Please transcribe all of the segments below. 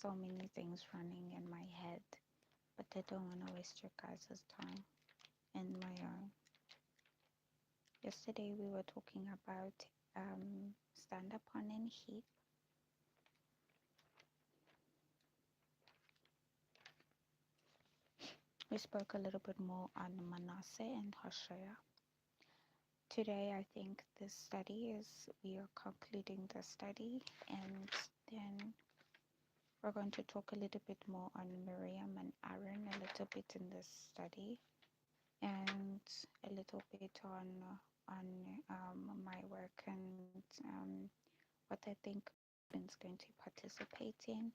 so many things running in my head, but I don't want to waste your guys' time and my own. Yesterday we were talking about stand upon and heap. We spoke a little bit more on Manasseh and Hoshea. Today I think this study is, we are concluding the study, and then we're going to talk a little bit more on Miriam and Aaron, a little bit in this study, and a little bit on my work and what I think is going to participate in.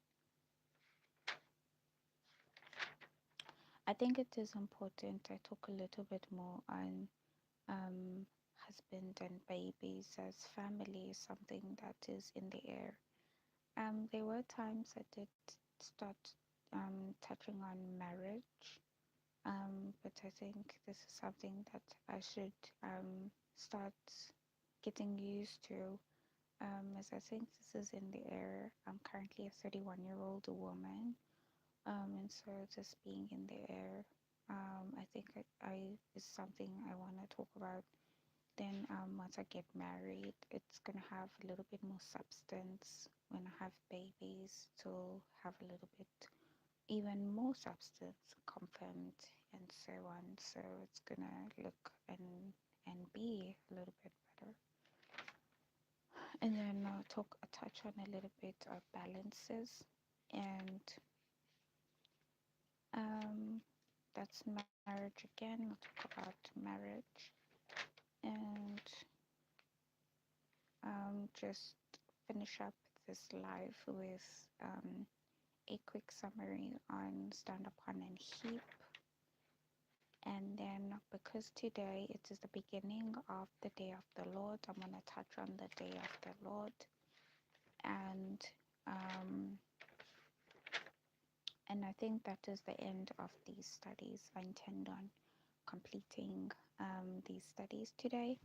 I think it is important I talk a little bit more on husband and babies, as family is something that is in the air. There were times I did start touching on marriage, but I think this is something that I should start getting used to, as I think this is in the air. I'm currently a 31-year-old woman, and so just being in the air, I think I is something I want to talk about. Then once I get married, it's gonna have a little bit more substance. When I have babies, to have a little bit even more substance, confirmed and so on. So it's gonna look and be a little bit better. And then I'll touch on a little bit of balances, and that's marriage again. We'll talk about marriage, and just finish up this live with a quick summary on stand upon and heap. And then, because today it is the beginning of the day of the Lord, I'm going to touch on the day of the Lord, and um, I think that is the end of these studies. I intend on completing these studies today,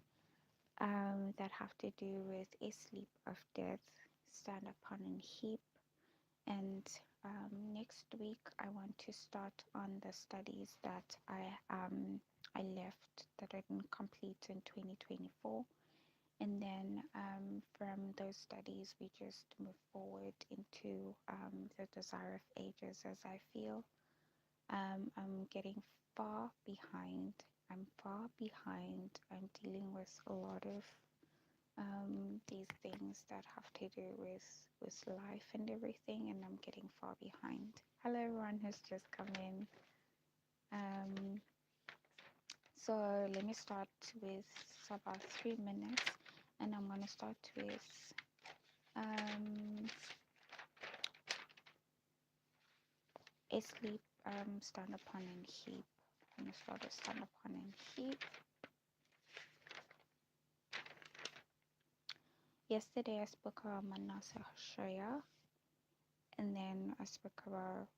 that have to do with a sleep of death, stand upon and heap. And next week I want to start on the studies that I left, that I didn't complete in 2024. And then from those studies we just move forward into the desire of ages, as I feel I'm getting far behind. I'm far behind. I'm dealing with a lot of these things that have to do with life and everything, and I'm getting far behind. Hello, everyone who's just come in. So let me start with about 3 minutes, and I'm going to start with a sleep, stand upon and heap. I'm going to start with stand upon and heap. Yesterday I spoke about Manasseh Hoshea, and then I spoke about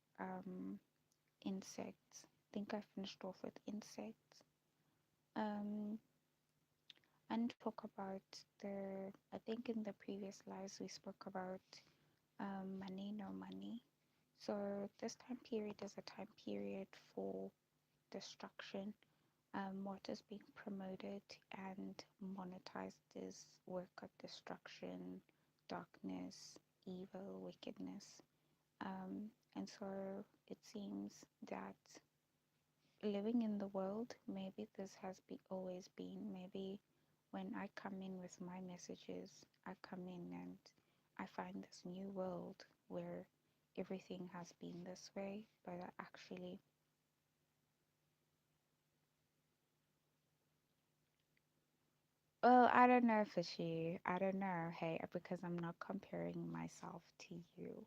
insects. I think I finished off with insects. And talk about I think in the previous lives we spoke about money, no money. So this time period is a time period for destruction. What is being promoted and monetized is work of destruction, darkness, evil, wickedness. And so it seems that living in the world, maybe this has always been, maybe when I come in with my messages, I come in and I find this new world where everything has been this way, but actually, well, I don't know, Fishy. I don't know. Hey, because I'm not comparing myself to you.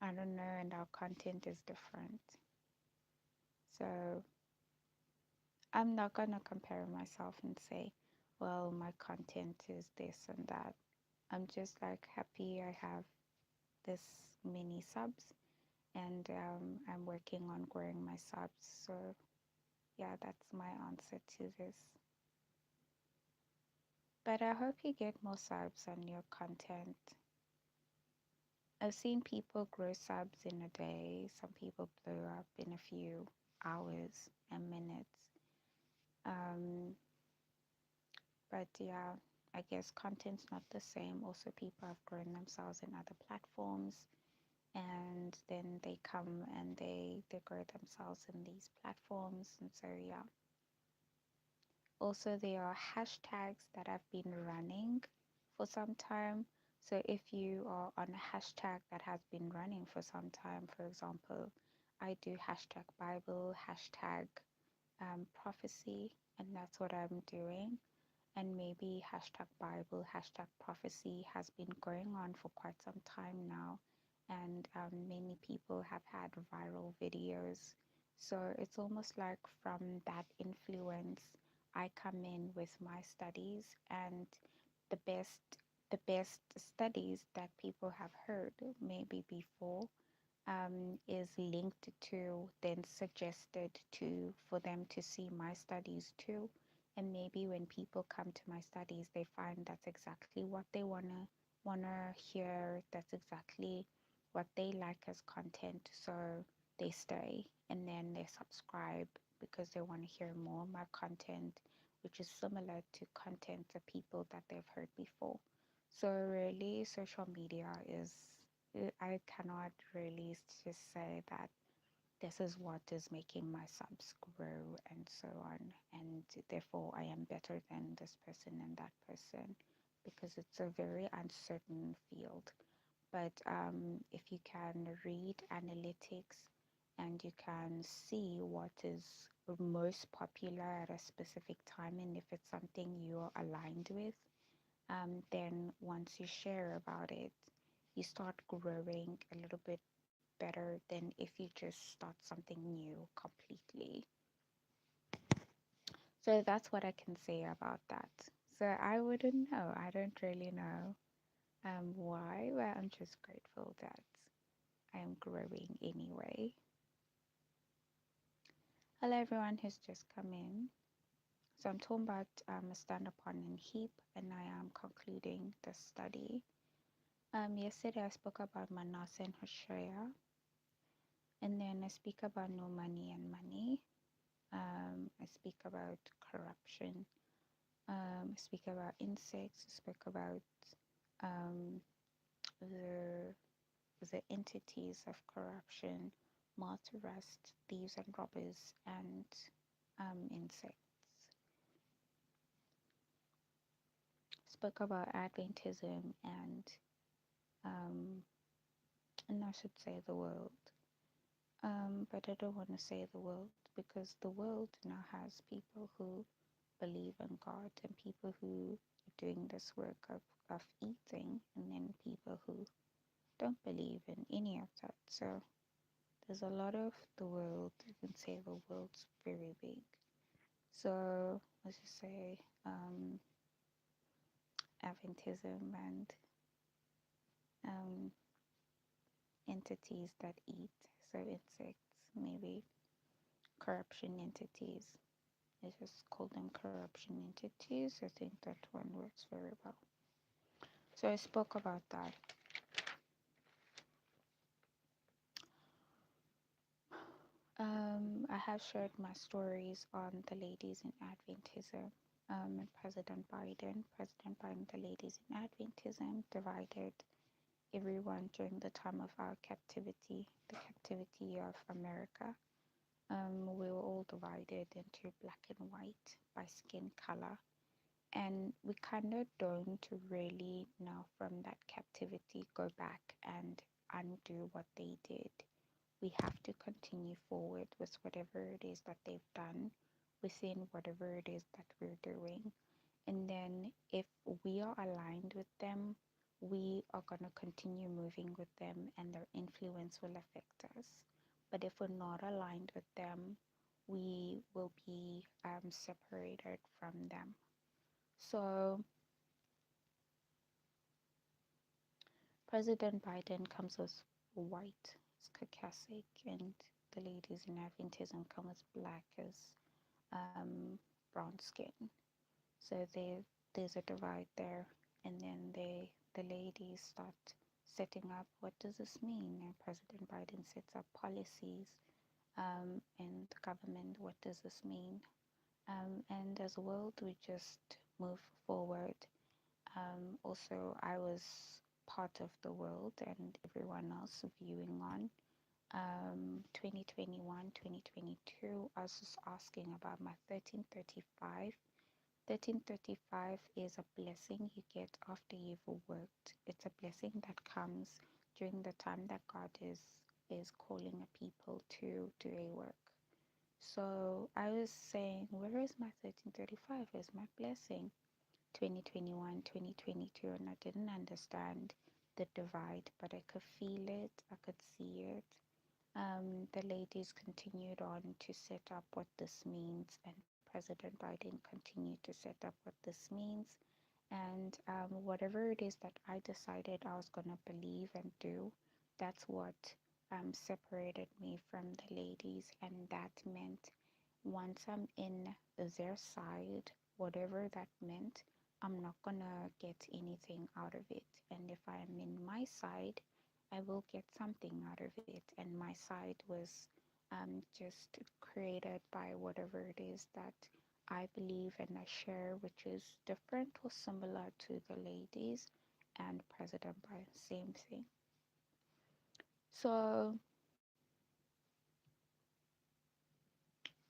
I don't know, and our content is different. So I'm not gonna compare myself and say, well, my content is this and that. I'm just like happy I have this many subs, and I'm working on growing my subs. So yeah, that's my answer to this. But I hope you get more subs on your content. I've seen people grow subs in a day. Some people blow up in a few hours and minutes. Um, but yeah, I guess content's not the same. Also, people have grown themselves in other platforms, and then they come and they grow themselves in these platforms. And so yeah. Also, there are hashtags that have been running for some time. So if you are on a hashtag that has been running for some time, for example, I do hashtag Bible, hashtag prophecy, and that's what I'm doing. And maybe hashtag Bible, hashtag prophecy has been going on for quite some time now. And many people have had viral videos. So it's almost like from that influence, I come in with my studies, and the best the best studies that people have heard maybe before is linked to, then suggested to, for them to see my studies too. And maybe when people come to my studies, they find that's exactly what they wanna hear. That's exactly what they like as content. So they stay and then they subscribe because they want to hear more of my content, which is similar to content of people that they've heard before. So really, social media is I cannot really just say that this is what is making my subs grow and so on, and therefore I am better than this person and that person, because it's a very uncertain field. But if you can read analytics and you can see what is most popular at a specific time, and if it's something you're aligned with, then once you share about it, you start growing a little bit better than if you just start something new completely. So that's what I can say about that. So I wouldn't know. I don't really know why, but I'm just grateful that I am growing anyway. Hello, everyone who's just come in. So I'm talking about a stand upon and heap, and I am concluding the study. Yesterday I spoke about Manasseh and Hosea, and then I speak about no money and money. I speak about corruption. I speak about insects. I speak about um, the the entities of corruption, moth, rust, thieves, and robbers, and insects. Spoke about Adventism um, and I should say the world. But I don't want to say the world because the world now has people who believe in God and people who are doing this work of eating, and then people who don't believe in any of that. So there's a lot of the world. You can say the world's very big. So let's just say Adventism and um, entities that eat, so insects, maybe corruption entities. I just call them corruption entities. I think that one works very well. So I spoke about that. I have shared my stories on the ladies in Adventism and President Biden. President Biden, the ladies in Adventism divided everyone during the time of our captivity, the captivity of America. We were all divided into black and white by skin color. And we kind of don't really now from that captivity go back and undo what they did. We have to continue forward with whatever it is that they've done within whatever it is that we're doing. And then if we are aligned with them, we are going to continue moving with them and their influence will affect us. But if we're not aligned with them, we will be separated from them. So President Biden comes with white, as Caucasic, and the ladies in Adventism come as black as brown skin. So there's a divide there, and then the ladies start setting up what does this mean? And President Biden sets up policies in the government. What does this mean? And as a world, we just move forward. Also, I was part of the world and everyone else viewing on. 2021, 2022, I was just asking about my 1335. 1335 is a blessing you get after you've worked. It's a blessing that comes during the time that God is calling a people to do a work. So I was saying, where is my 1335? Where's my blessing? 2021, 2022, and I didn't understand the divide, but I could feel it, I could see it. The ladies continued on to set up what this means, and President Biden continued to set up what this means. And whatever it is that I decided I was going to believe and do, that's what separated me from the ladies. And that meant once I'm in their side, whatever that meant, I'm not going to get anything out of it. And if I am in my side, I will get something out of it. And my side was just created by whatever it is that I believe and I share, which is different or similar to the ladies and President Biden, same thing. So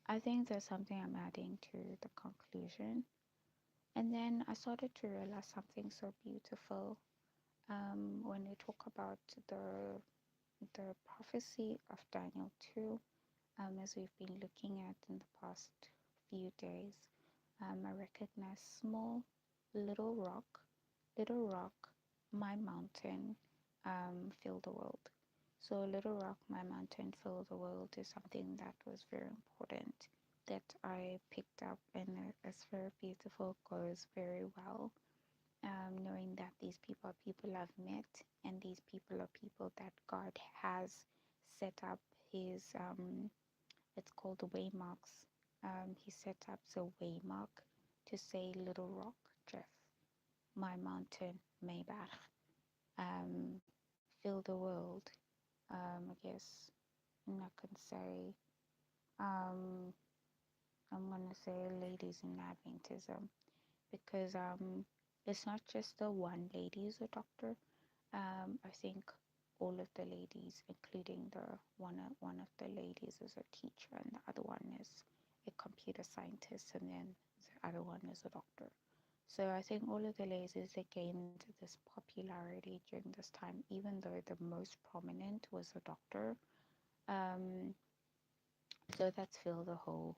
I think there's something I'm adding to the conclusion. And then I started to realize something so beautiful when we talk about the prophecy of Daniel 2, as we've been looking at in the past few days. I recognize small little rock, my mountain, fill the world. So little rock, my mountain, fill the world is something that was very important that I picked up, and it's very beautiful, goes very well. Knowing that these people are people I've met, and these people are people that God has set up his it's called the waymarks. He set up the waymark to say little rock, Jeff, my mountain, Maybach, fill the world. I guess I can say um, I'm gonna say ladies in Adventism, because it's not just the one lady is a doctor. I think all of the ladies, including the one of the ladies is a teacher, and the other one is a computer scientist, and then the other one is a doctor. So I think all of the ladies, they gained this popularity during this time, even though the most prominent was a doctor. Um, so that's filled the whole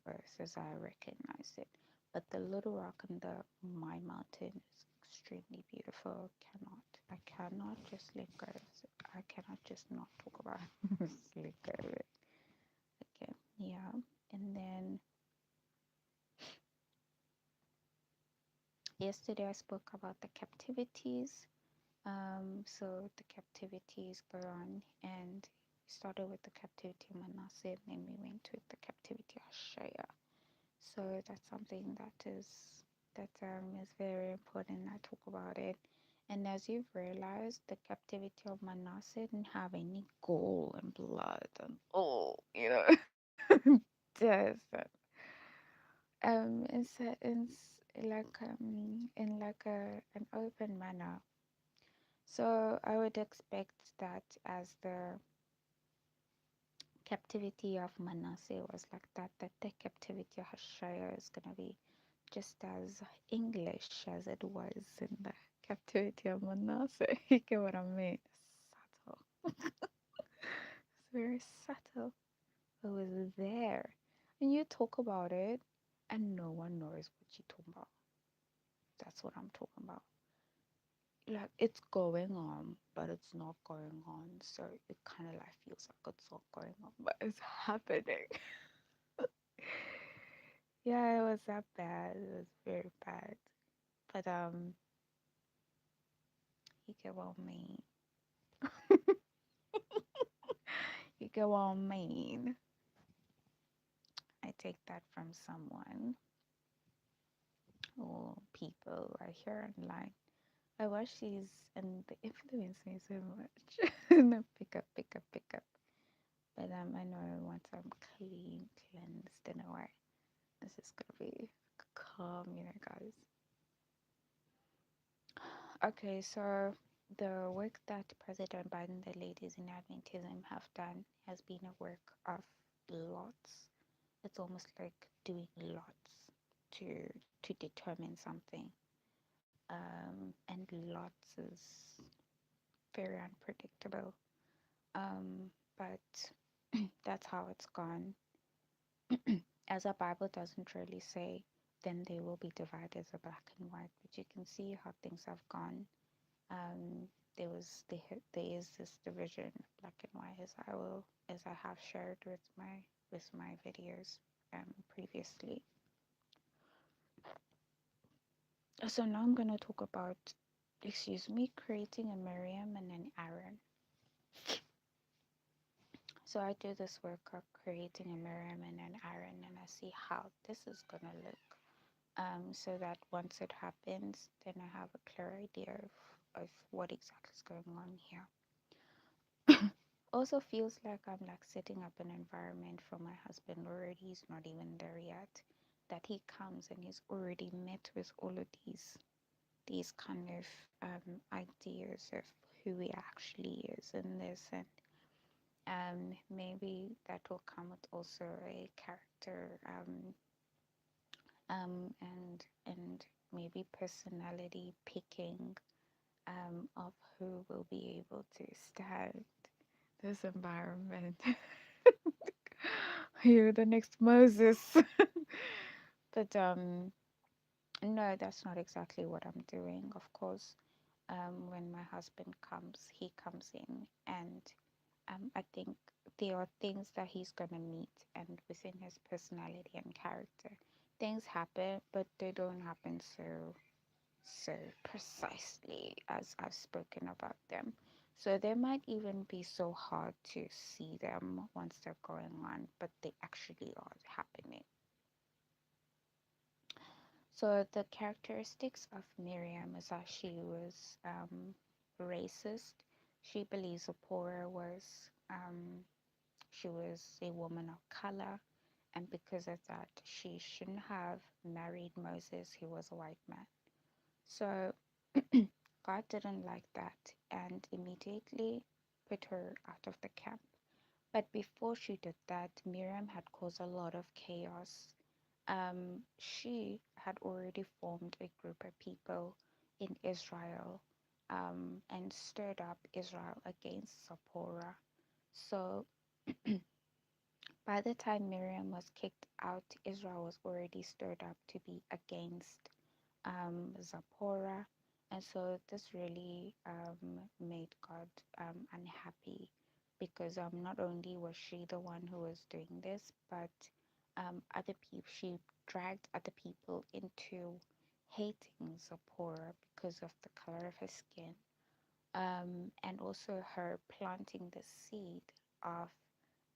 earth as I recognize it. But the little rock and the my mountain is extremely beautiful. I cannot just let go of it. I cannot just not talk about it. Just let go of it. Okay, yeah. And then yesterday I spoke about the captivities. So the captivities go on, and we started with the captivity of Manasseh, and then we went with the captivity of Shaya. So that's something that is very important. I talk about it. And as you've realized, the captivity of Manasseh didn't have any gold and blood and death. In like an open manner. So I would expect that as the captivity of Manasseh was like that, that the captivity of Hoshea is gonna be just as English as it was in the captivity of Manasseh. You get what I mean? Subtle. It's very subtle. It was there. And you talk about it and no one knows what you're talking about. That's what I'm talking about. Like it's going on, but it's not going on. So it kind of like feels like it's not going on, but it's happening. Yeah, it was that bad. It was very bad. But you get what I mean. You get what I mean. I take that from someone or people right here online. I watch these and they influence me so much. No, pick up. But I know once I'm cleansed in a way, this is gonna be calm, guys. Okay, so the work that President Biden, the ladies in Adventism have done has been a work of lots. It's almost like doing lots to determine something. And lots is very unpredictable. But that's how it's gone. As our Bible doesn't really say, then they will be divided as a black and white. But you can see how things have gone. There is this division of black and white as I have shared with my videos previously. So now I'm gonna talk about, excuse me, creating a Miriam and an Aaron. So I do this work of creating a Miriam and an Aaron, and I see how this is gonna look. So that once it happens, then I have a clear idea of what exactly is going on here. Also feels like I'm like setting up an environment for my husband already. He's not even there yet. That he comes and he's already met with all of these kind of ideas of who he actually is in this, and maybe that will come with also a character and maybe personality picking of who will be able to stand this environment. You're the next Moses. But no, that's not exactly what I'm doing. Of course, when my husband comes, he comes in, and I think there are things that he's gonna meet, and within his personality and character, things happen, but they don't happen so precisely as I've spoken about them. So they might even be so hard to see them once they're going on, but they actually are happening. So the characteristics of Miriam is that she was racist. She believes Zipporah she was a woman of color, and because of that, she shouldn't have married Moses, who was a white man. So God didn't like that and immediately put her out of the camp. But before she did that, Miriam had caused a lot of chaos. She had already formed a group of people in Israel and stirred up Israel against Zipporah. So by the time Miriam was kicked out, Israel was already stirred up to be against Zipporah. And so this really made God unhappy because not only was she the one who was doing this, but other people, she dragged other people into hating Zipporah because of the color of her skin, and also her planting the seed of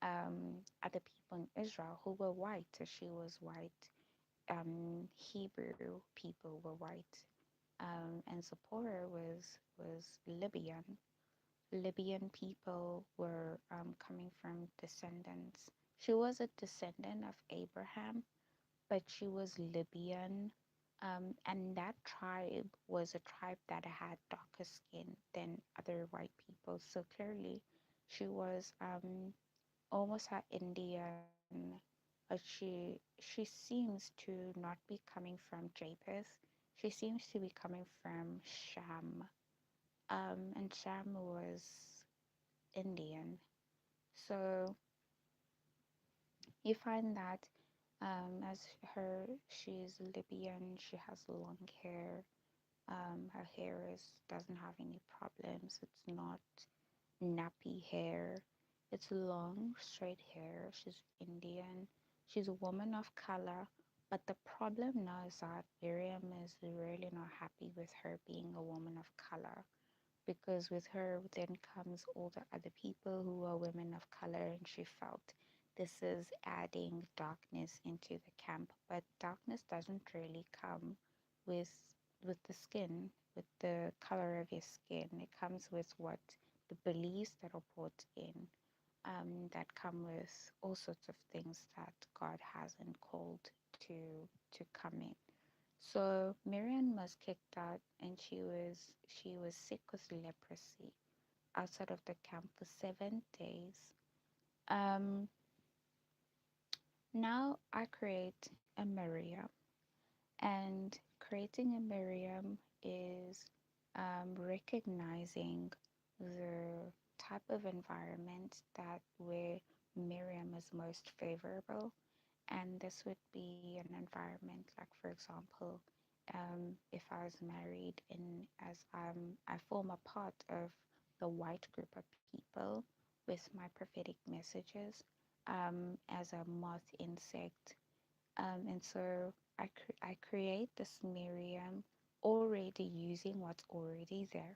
other people in Israel who were white. So she was white. Hebrew people were white, and Zipporah was Libyan. Libyan people were coming from descendants. She was a descendant of Abraham, but she was Libyan. And that tribe was a tribe that had darker skin than other white people. So clearly, she was almost an Indian. She seems to not be coming from Japheth. She seems to be coming from Sham. And Sham was Indian. So you find that as she's Libyan, she has long hair. Her hair doesn't have any problems. It's not nappy hair. It's long, straight hair. She's Indian. She's a woman of color. But the problem now is that Miriam is really not happy with her being a woman of color, because with her then comes all the other people who are women of color, and she felt this is adding darkness into the camp. But darkness doesn't really come with the skin, with the color of your skin. It comes with what the beliefs that are brought in, that come with all sorts of things that God hasn't called to come in. So Miriam was kicked out, and she was sick with leprosy outside of the camp for 7 days. Um, Now I create a Miriam, and creating a Miriam is recognizing the type of environment that where Miriam is most favorable, and this would be an environment like, for example, if I was married in as I form a part of the white group of people with my prophetic messages, as a moth insect, and so I create this Miriam already using what's already there.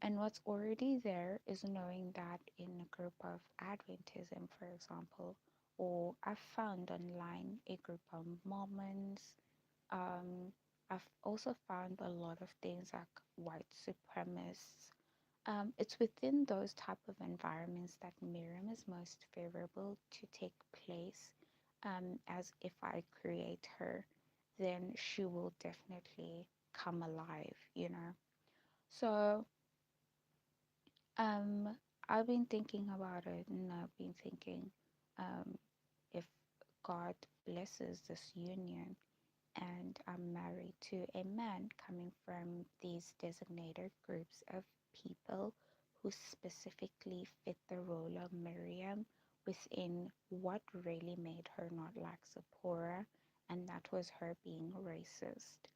And what's already there is knowing that in a group of Adventism, for example, or I've found online a group of Mormons. I've also found a lot of things like white supremacists. It's within those type of environments that Miriam is most favorable to take place. As if I create her, then she will definitely come alive. So um, I've been thinking about it, and I've been thinking, um, if God blesses this union and I'm married to a man coming from these designated groups of people who specifically fit the role of Miriam within what really made her not like Zipporah, and that was her being racist.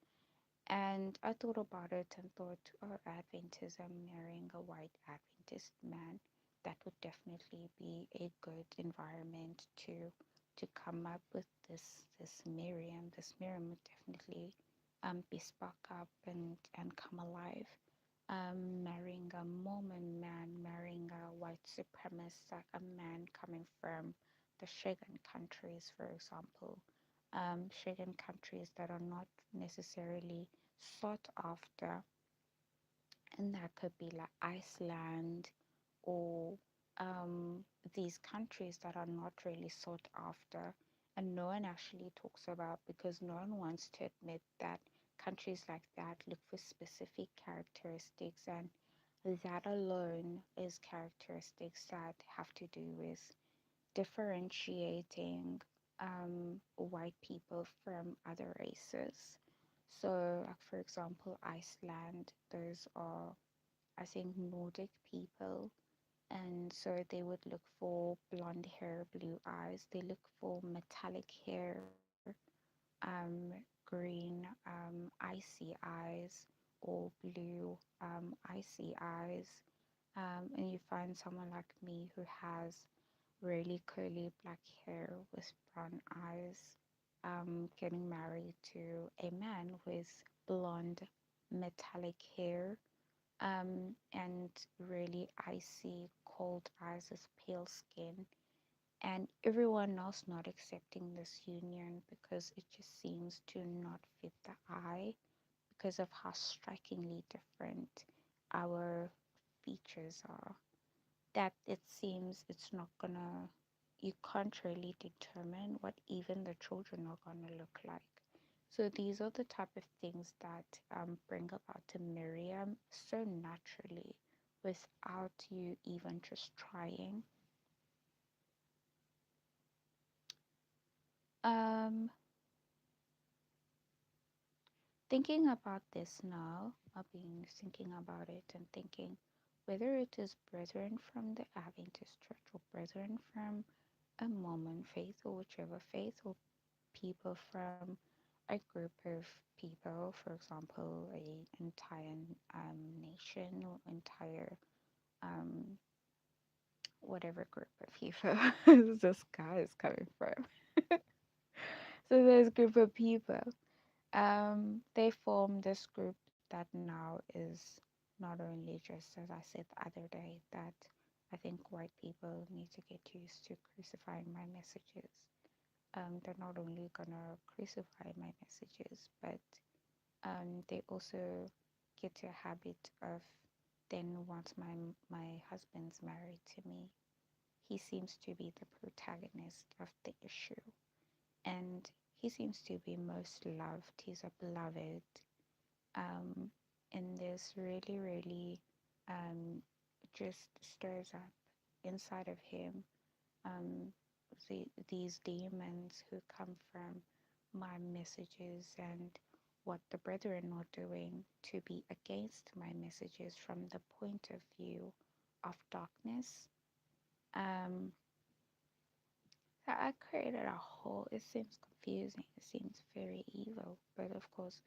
And I thought about it and thought, oh, Adventism marrying a white Adventist man, that would definitely be a good environment to come up with this Miriam. This Miriam would definitely be spark up and come alive. Marrying a Mormon man, marrying a white supremacist, like a man coming from the Shagan countries, for example, Shagan countries that are not necessarily sought after, and that could be like Iceland or these countries that are not really sought after, and no one actually talks about because no one wants to admit that countries like that look for specific characteristics, and that alone is characteristics that have to do with differentiating white people from other races. So, like for example, Iceland, those are, I think, Nordic people, and so they would look for blonde hair, blue eyes. They look for metallic hair, green, icy eyes, or blue, icy eyes. And you find someone like me who has really curly black hair with brown eyes, getting married to a man with blonde metallic hair, and really icy cold eyes with pale skin, and everyone else not accepting this union because it just seems to not fit the eye because of how strikingly different our features are, that it seems it's not gonna, you can't really determine what even the children are gonna look like. So these are the type of things that bring about to Miriam so naturally without you even just trying. Um, Thinking about this now, I've been thinking about it and thinking whether it is brethren from the Adventist church or brethren from a Mormon faith or whichever faith, or people from a group of people, for example, a entire nation or entire um, whatever group of people this guy is coming from. So there's a group of people. They form this group that now is not only just, as I said the other day, that I think white people need to get used to crucifying my messages. They're not only gonna crucify my messages, but They also get to a habit of then once my husband's married to me, he seems to be the protagonist of the issue, and he seems to be most loved. He's a beloved, um, and this really um, just stirs up inside of him um, these demons who come from my messages and what the brethren are doing to be against my messages from the point of view of darkness. Um, so I created a whole, it seems confusing, it seems very evil, but of course,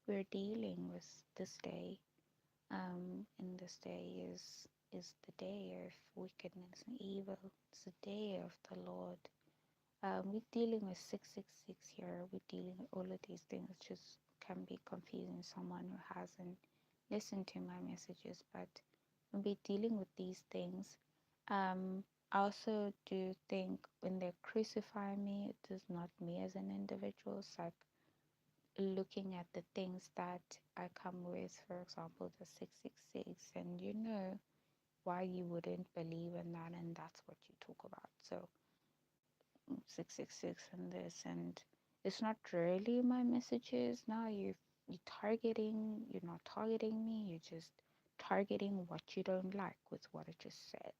we're dealing with this day. And this day is the day of wickedness and evil. It's the day of the Lord. We're dealing with 666 here. We're dealing with all of these things. It just can be confusing someone who hasn't listened to my messages. But when we're dealing with these things, I also do think when they crucify me, it is not me as an individual. It's like looking at the things that I come with, for example, the 666, and you know why you wouldn't believe in that, and that's what you talk about. So 666 and this, and it's not really my messages. Now you're targeting, you're not targeting me, you're just targeting what you don't like with what I just said.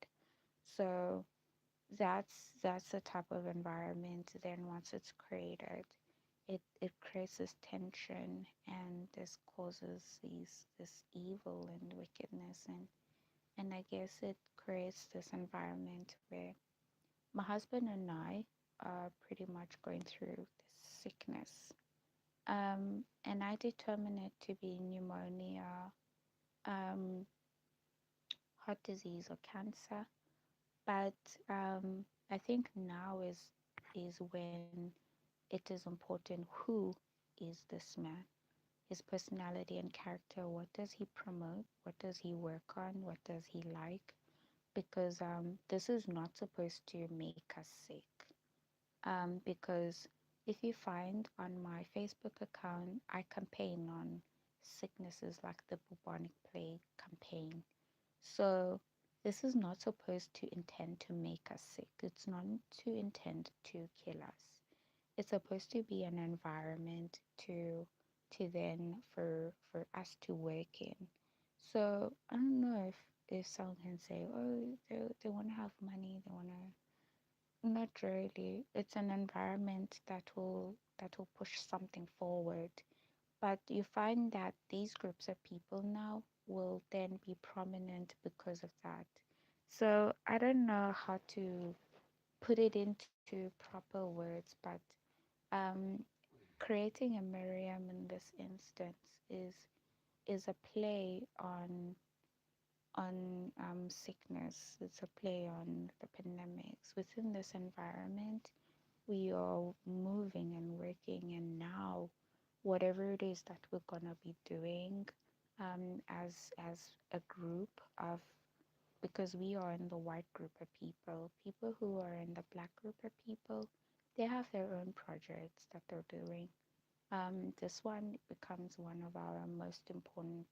So that's the type of environment. Then once it's created, it creates this tension, and this causes this evil and wickedness, and I guess it creates this environment where my husband and I are pretty much going through this sickness. And I determine it to be pneumonia, um, heart disease, or cancer. But I think now is when it is important who is this man, his personality and character. What does he promote? What does he work on? What does he like? Because this is not supposed to make us sick. Because if you find on my Facebook account, I campaign on sicknesses like the bubonic plague campaign. So this is not supposed to intend to make us sick. It's not to intend to kill us. It's supposed to be an environment to then for us to work in. So I don't know if someone can say, oh, they want to have money, they want to. Not really. It's an environment that will push something forward. But you find that these groups of people now will then be prominent because of that. So I don't know how to put it into proper words, but um, creating a Miriam in this instance is a play on sickness. It's a play on the pandemics. Within this environment, we are moving and working, and now whatever it is that we're gonna be doing as a group of, because we are in the white group of people who are in the black group of people, they have their own projects that they're doing. This one becomes one of our most important,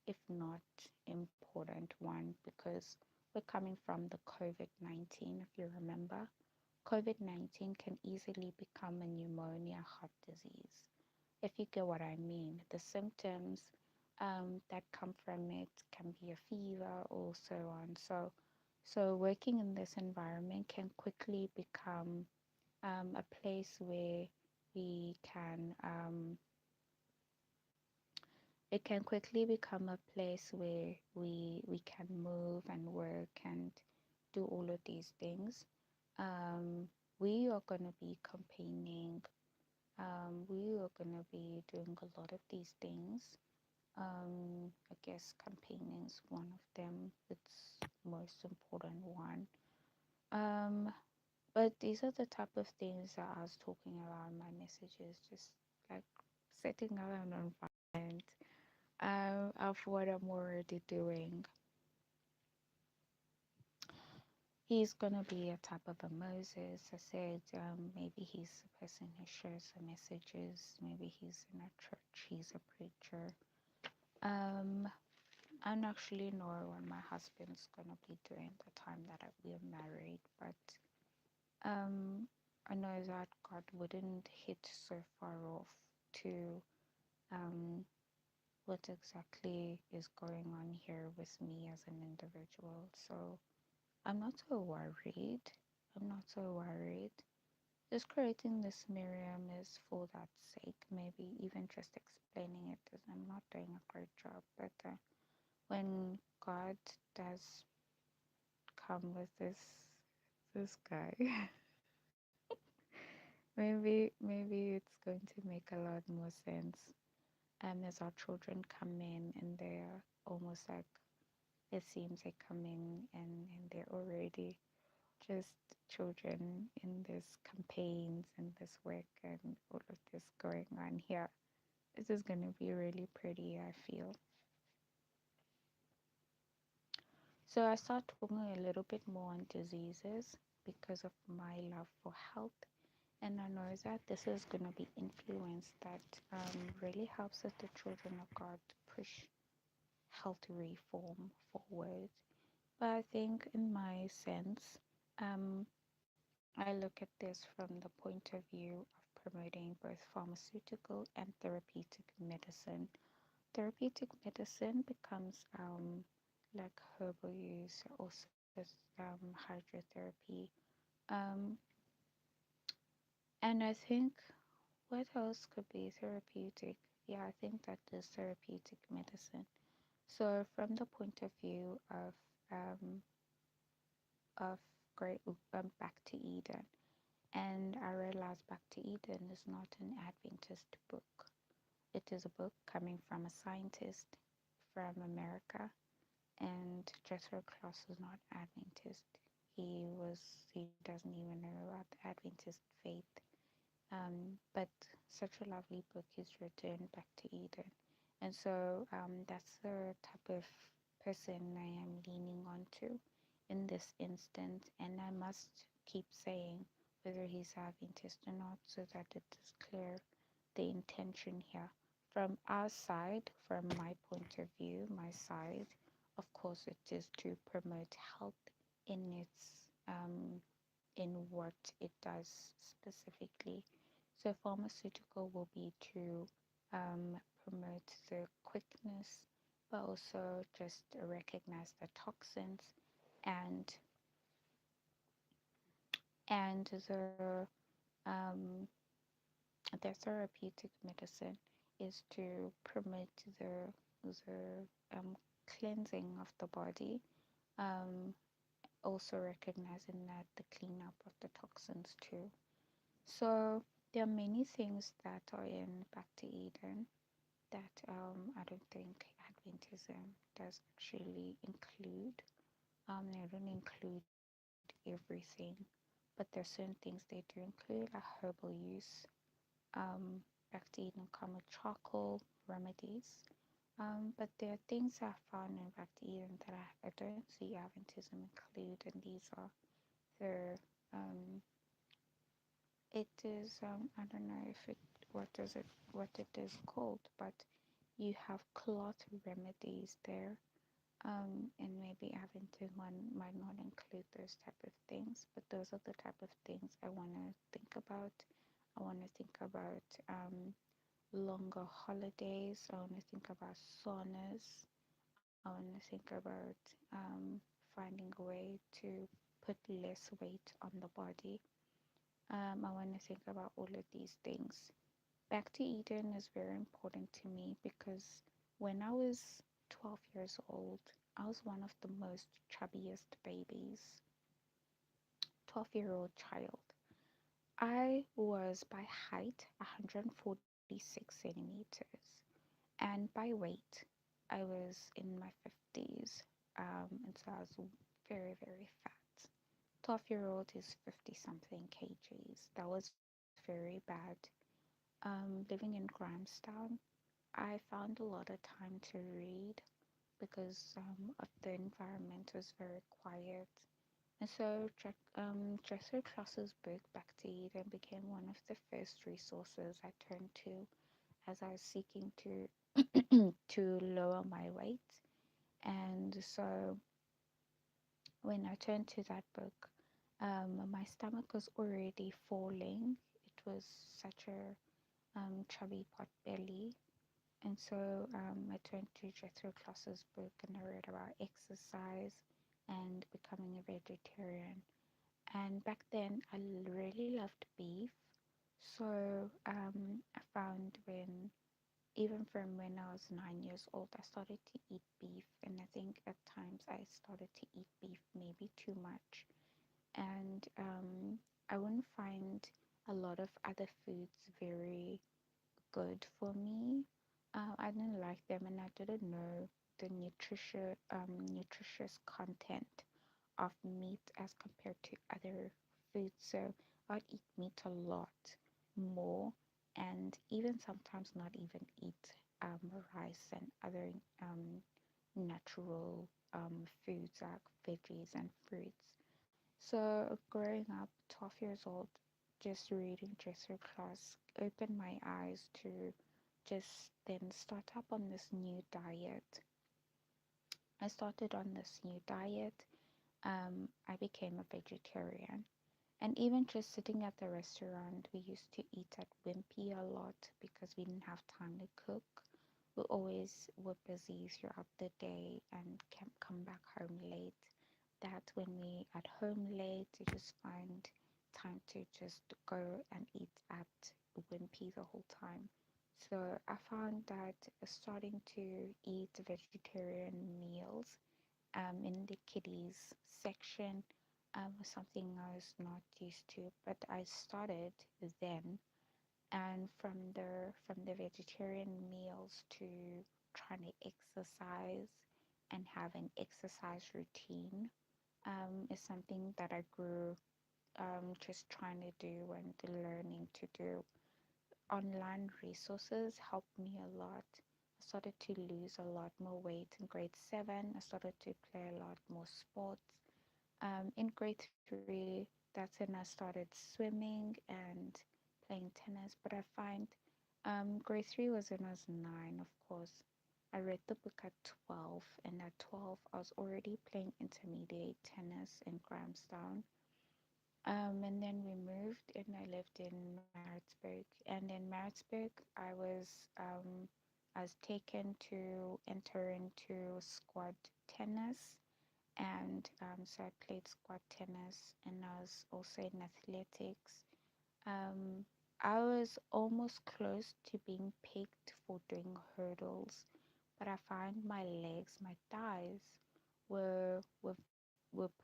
if not important one, because we're coming from the COVID-19. If you remember, COVID-19 can easily become a pneumonia heart disease, if you get what I mean. The symptoms that come from it can be a fever or so on. So working in this environment can quickly become a place where we can it can quickly become a place where we can move and work and do all of these things. We are going to be campaigning. We are going to be doing a lot of these things. I guess campaigning is one of them. It's most important one. Um, but these are the type of things that I was talking about in my messages, just like setting out an environment of what I'm already doing. He's gonna be a type of a Moses. I said maybe he's a person who shares the messages. Maybe he's in a church. He's a preacher. Um, I don't actually know what my husband's gonna be doing the time that we're married, but um, I know that God wouldn't hit so far off to um, what exactly is going on here with me as an individual. So I'm not so worried. I'm not so worried. Just creating this Miriam is for that sake. Maybe even just explaining it is I'm not doing a great job. But when God does come with this guy, maybe it's going to make a lot more sense. As our children come in and they're almost like it seems they come in and they're already just children in this campaigns and this work and all of this going on here. This is going to be really pretty, I feel. So I start talking a little bit more on diseases because of my love for health. And I know that this is going to be influence that really helps us, the children of God, push health reform forward. But I think, in my sense, um, I look at this from the point of view of promoting both pharmaceutical and therapeutic medicine. Therapeutic medicine becomes like herbal use, also hydrotherapy. Um, and I think what else could be therapeutic? Yeah, I think that is therapeutic medicine. So, from the point of view um, of great Back to Eden, and I realized Back to Eden is not an Adventist book. It is a book coming from a scientist from America, and Jethro Kloss is not Adventist. He doesn't even know about the Adventist faith. But such a lovely book is written, Back to Eden. And so that's the type of person I am leaning onto in this instant. And I must keep saying whether he's Adventist or not so that it is clear the intention here. From our side, from my point of view, my side, of course, it is to promote health in its in what it does specifically. So, pharmaceutical will be to promote the quickness, but also just recognize the toxins and the the therapeutic medicine is to promote the cleansing of the body. Um, Also recognizing that the cleanup of the toxins too. So there are many things that are in Back to Eden that I don't think Adventism does actually include. They don't include everything, but there's certain things they do include, like herbal use. Back to Eden come with charcoal remedies. But there are things I found in Back to Eden that I don't see Adventism include, and these are the it is I don't know if it what it is called, but you have cloth remedies there. And maybe Avington one might not include those type of things, but those are the type of things I want to think about. I want to think about longer holidays. I want to think about saunas. I want to think about finding a way to put less weight on the body. I want to think about all of these things. Back to Eden is very important to me because when I was 12 years old, I was one of the most chubbiest babies, 12-year-old child. I was by height 146 centimeters, and by weight, I was in my 50s, and so I was very, very fat. 12-year-old is 50 something kgs. That was very bad. Living in Grahamstown, I found a lot of time to read because of the environment was very quiet. And so dresser classes book Back to Eden became one of the first resources I turned to as I was seeking to lower my weight. And so when I turned to that book, my stomach was already falling. It was such a chubby pot belly. And so I turned to Jethro Kloss's book and I read about exercise and becoming a vegetarian. And back then, I really loved beef. So I found even from when I was 9 years old, I started to eat beef. And I think at times I started to eat beef maybe too much. And I wouldn't find a lot of other foods very good for me. I didn't like them and I didn't know the nutritious content of meat as compared to other foods. So I'd eat meat a lot more and even sometimes not even eat rice and other natural foods like veggies and fruits. So growing up, 12 years old, just reading Dresser class opened my eyes to just then start up on this new diet. I started on this new diet. I became a vegetarian. And even just sitting at the restaurant, we used to eat at Wimpy a lot because we didn't have time to cook. We always were busy throughout the day and can come back home late. That when we at home late, you just find time to just go and eat at Wimpy the whole time. So I found that starting to eat vegetarian meals in the kiddies section was something I was not used to, but I started then, and from the vegetarian meals to trying to exercise and have an exercise routine is something that I grew just trying to do and learning to do. Online resources helped me a lot. I started to lose a lot more weight in grade 7. I started to play a lot more sports. In grade 3, that's when I started swimming and playing tennis. But I find grade 3 was when I was 9, of course. I read the book at 12, and at 12, I was already playing intermediate tennis in Grahamstown. And then we moved and I lived in Maritzburg. And in Maritzburg, I was taken to enter into squad tennis. And so I played squad tennis and I was also in athletics. Um, I was almost close to being picked for doing hurdles, but I find my legs, my thighs, were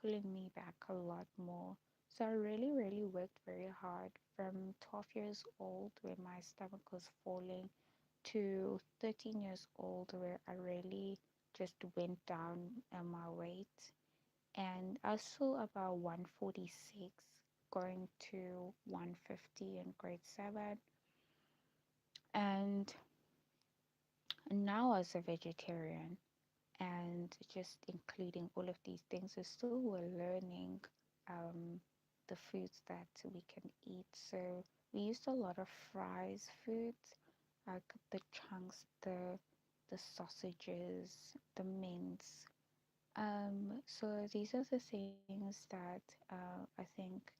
pulling me back a lot more. So I really worked very hard from 12 years old, where my stomach was falling, to 13 years old, where I really just went down on my weight. And I saw about 146 going to 150 in grade 7. And now as a vegetarian and just including all of these things, we still were learning um, the foods that we can eat. So we used a lot of fries foods, like the chunks, the sausages, the mince. So these are the things that I think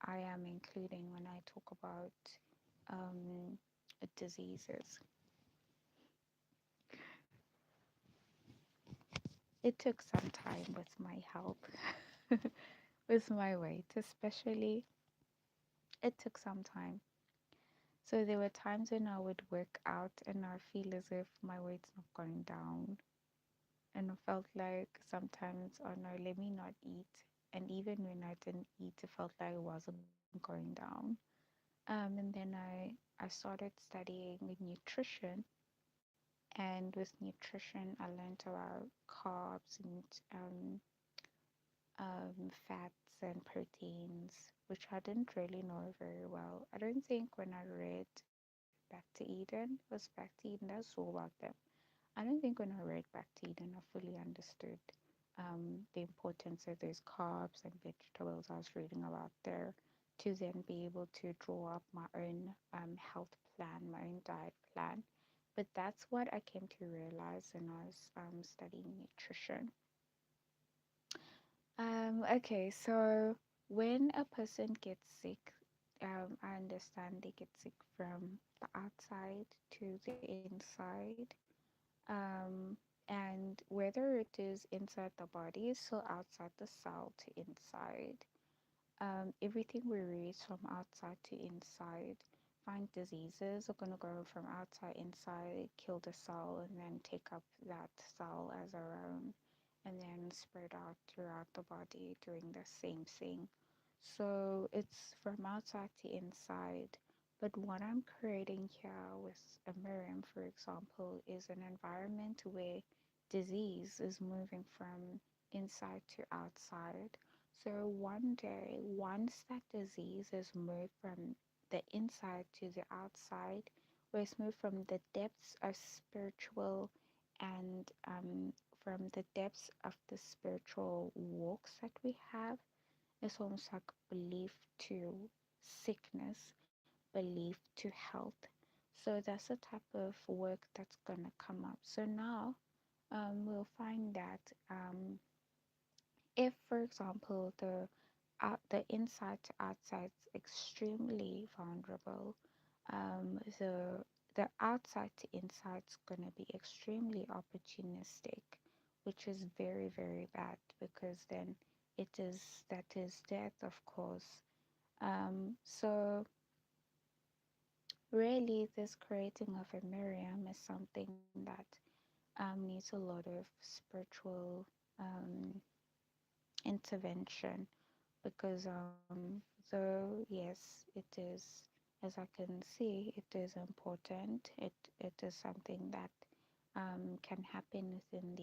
I am including when I talk about um, diseases. It took some time with my health, with my weight, especially. It took some time. So there were times when I would work out and I feel as if my weight's not going down. And I felt like sometimes, oh no, let me not eat. And even when I didn't eat, it felt like it wasn't going down. And then I started studying nutrition. And with nutrition, I learned about carbs and fats and proteins, which I didn't really know very well. I don't think when I read Back to Eden, it was Back to Eden that I saw about them. I don't think when I read Back to Eden, I fully understood. the importance of those carbs and vegetables I was reading about there, to then be able to draw up my own health plan, my own diet plan. But that's what I came to realize when I was studying nutrition. Okay, so when a person gets sick, I understand they get sick from the outside to the inside. Um, and whether it is inside the body, so outside the cell to inside, everything we read from outside to inside, find diseases are going to go from outside inside, kill the cell, and then take up that cell as our own, and then spread out throughout the body doing the same thing. So it's from outside to inside. But what I'm creating here with a Miriam, for example, is an environment where disease is moving from inside to outside. So one day, once that disease is moved from the inside to the outside, where it's moved from the depths of spiritual and from the depths of the spiritual walks that we have, it's almost like belief to sickness, belief to health. So that's the type of work that's gonna come up. So now we'll find that if, for example, the inside to outside is extremely vulnerable, the outside to inside is going to be extremely opportunistic, which is very, very bad, because then that is death, of course. So really, this creating of a Miriam is something that needs a lot of spiritual um, intervention, because though yes, it is, as I can see, it is important. It is something that can happen within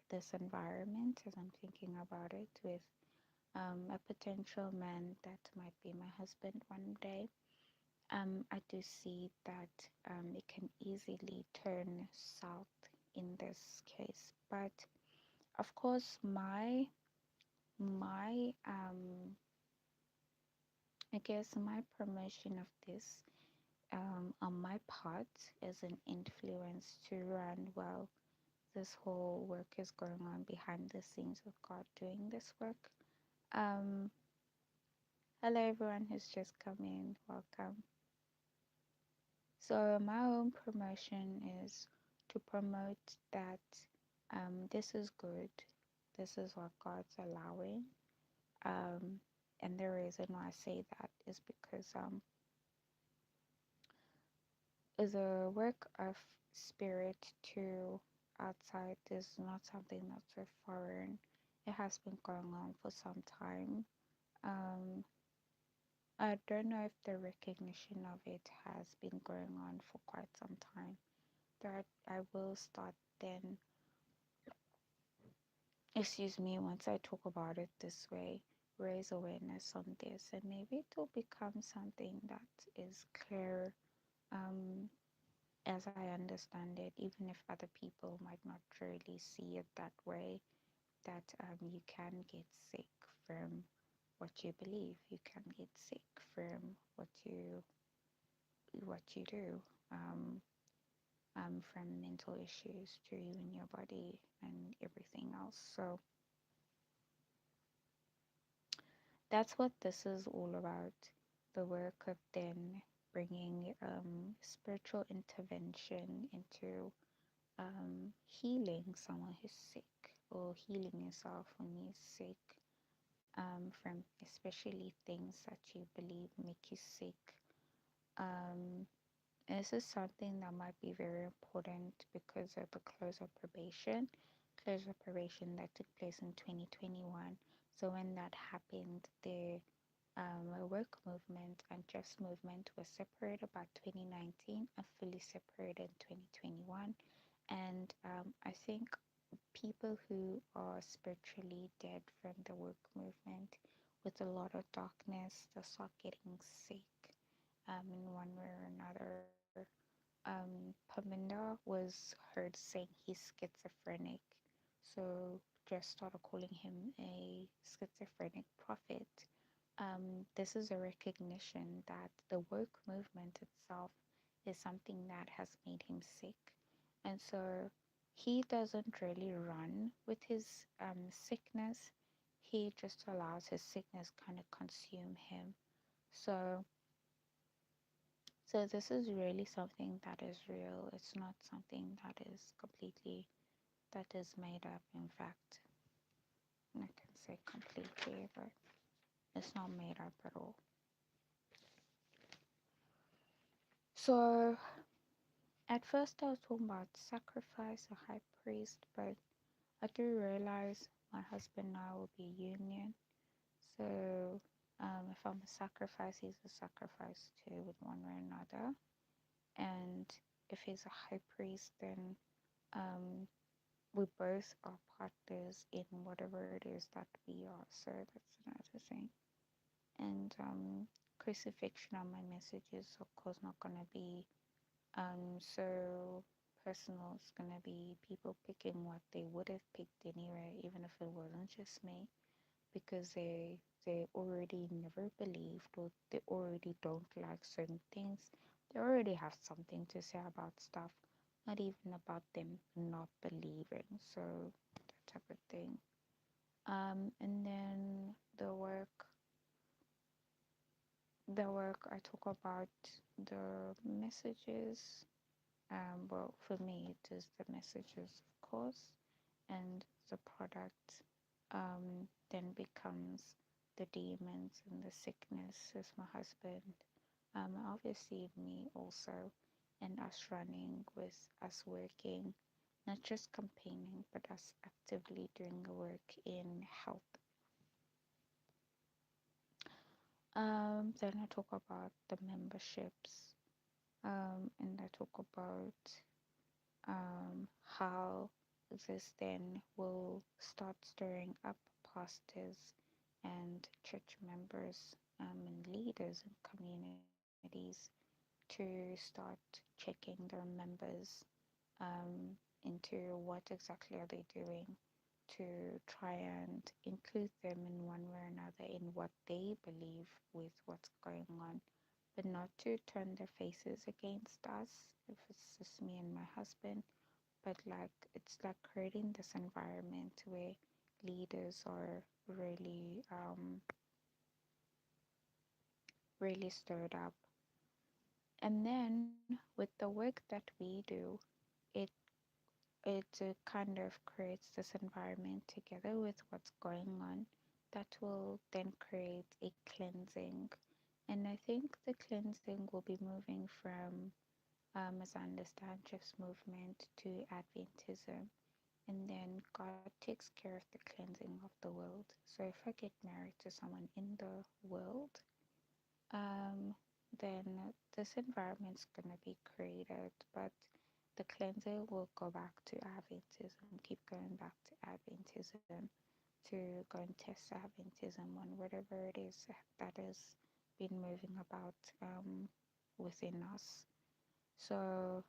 this environment, as I'm thinking about it with a potential man that might be my husband one day. I do see that it can easily turn south in this case, but of course, my I guess my promotion of this on my part as an influence to run well. This whole work is going on behind the scenes with God doing this work. Um, Hello, everyone who's just come in. Welcome. So, my own promotion is to promote that this is good. This is what God's allowing. Um, and the reason why I say that is because the work of spirit to outside is not something that's so foreign. It has been going on for some time. Um, I don't know if the recognition of it has been going on for quite some time. That I will start then, excuse me, once I talk about it this way, raise awareness on this, and maybe it will become something that is clear um, as I understand it, even if other people might not really see it that way, that you can get sick from what you believe. You can get sick from what you do, um, from mental issues to you and your body and everything else. So that's what this is all about. The work of then bringing spiritual intervention into healing someone who's sick, or healing yourself when you're sick, from especially things that you believe make you sick. Um, this is something that might be very important because of the close of probation that took place in 2021. So when that happened, the work movement and just movement was separated by 2019 and fully separated in 2021. And I think people who are spiritually dead from the work movement with a lot of darkness, they start getting sick in one way or another. Paminda was heard saying he's schizophrenic. So just started calling him a schizophrenic prophet. This is a recognition that the woke movement itself is something that has made him sick. And so he doesn't really run with his sickness. He just allows his sickness kind of consume him. So so this is really something that is real. It's not something that is completely that is made up. In fact, I can say completely, but it's not made up at all. So at first I was talking about sacrifice, a high priest, but I do realize my husband and I will be union. So if I'm a sacrifice, he's a sacrifice too with one way or another. And if he's a high priest, then um, we both are partners in whatever it is that we are. So that's another thing. And crucifixion on my message is of course not gonna be so personal. It's gonna be people picking what they would have picked anyway, even if it wasn't just me, because they already never believed or they already don't like certain things. They already have something to say about stuff, not even about them not believing. So that type of thing. And then the work I talk about the messages. Well, for me, it is the messages, of course, and the product then becomes the demons and the sickness is my husband. Obviously, me also, and us running with us working, not just campaigning, but us actively doing the work in health. Then I talk about the memberships, and I talk about how this then will start stirring up pastors and church members and leaders in communities to start checking their members into what exactly are they doing to try and include them in one way or another in what they believe with what's going on, but not to turn their faces against us if it's just me and my husband, but like it's like creating this environment where leaders are really stirred up. And then with the work that we do, it it kind of creates this environment together with what's going on that will then create a cleansing. And I think the cleansing will be moving from, as I understand, Jeff's movement to Adventism. And then God takes care of the cleansing of the world. So if I get married to someone in the world, um, then this environment's gonna be created, but the cleanser will go back to Adventism, keep going back to Adventism, to go and test Adventism on whatever it is that has been moving about within us. So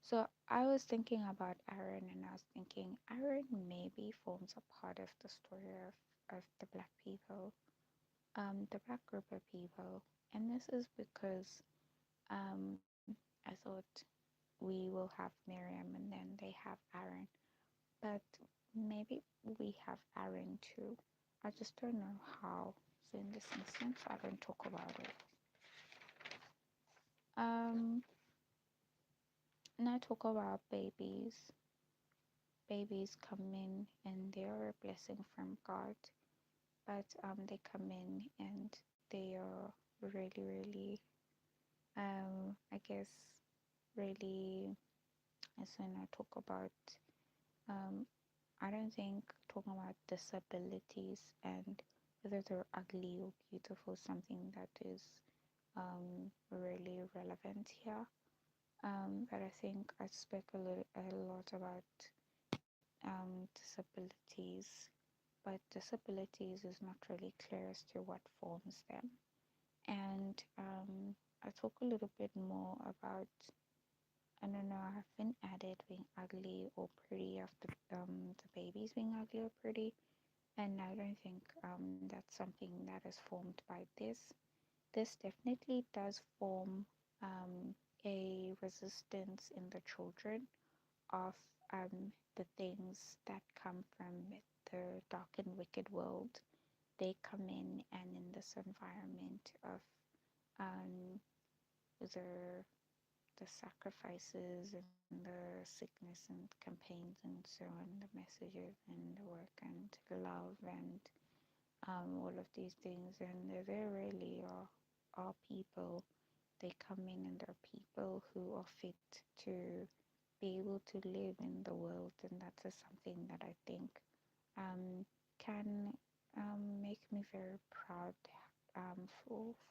So I was thinking about Aaron and I was thinking Aaron maybe forms a part of the story of the black people, the black group of people. And this is because I thought we will have Miriam and then they have Aaron. But maybe we have Aaron too. I just don't know how. So in this instance I don't talk about it. Um and I talk about babies. Babies come in and they are a blessing from God, but they come in and they are really, I guess, really, as when I talk about, um, I don't think talking about disabilities and whether they're ugly or beautiful is something that is really relevant here. But I think I spoke a lot about disabilities, but disabilities is not really clear as to what forms them. And I talk a little bit more about I don't know, I haven't added being ugly or pretty of the babies being ugly or pretty, and I don't think that's something that is formed by this. This definitely does form um, a resistance in the children of the things that come from the dark and wicked world. They come in, and in this environment of um, the the sacrifices and the sickness and campaigns and so on, the messages and the work and love and all of these things, and there really are people. They come in and they're people who are fit to be able to live in the world, and that is something that I think can make me very proud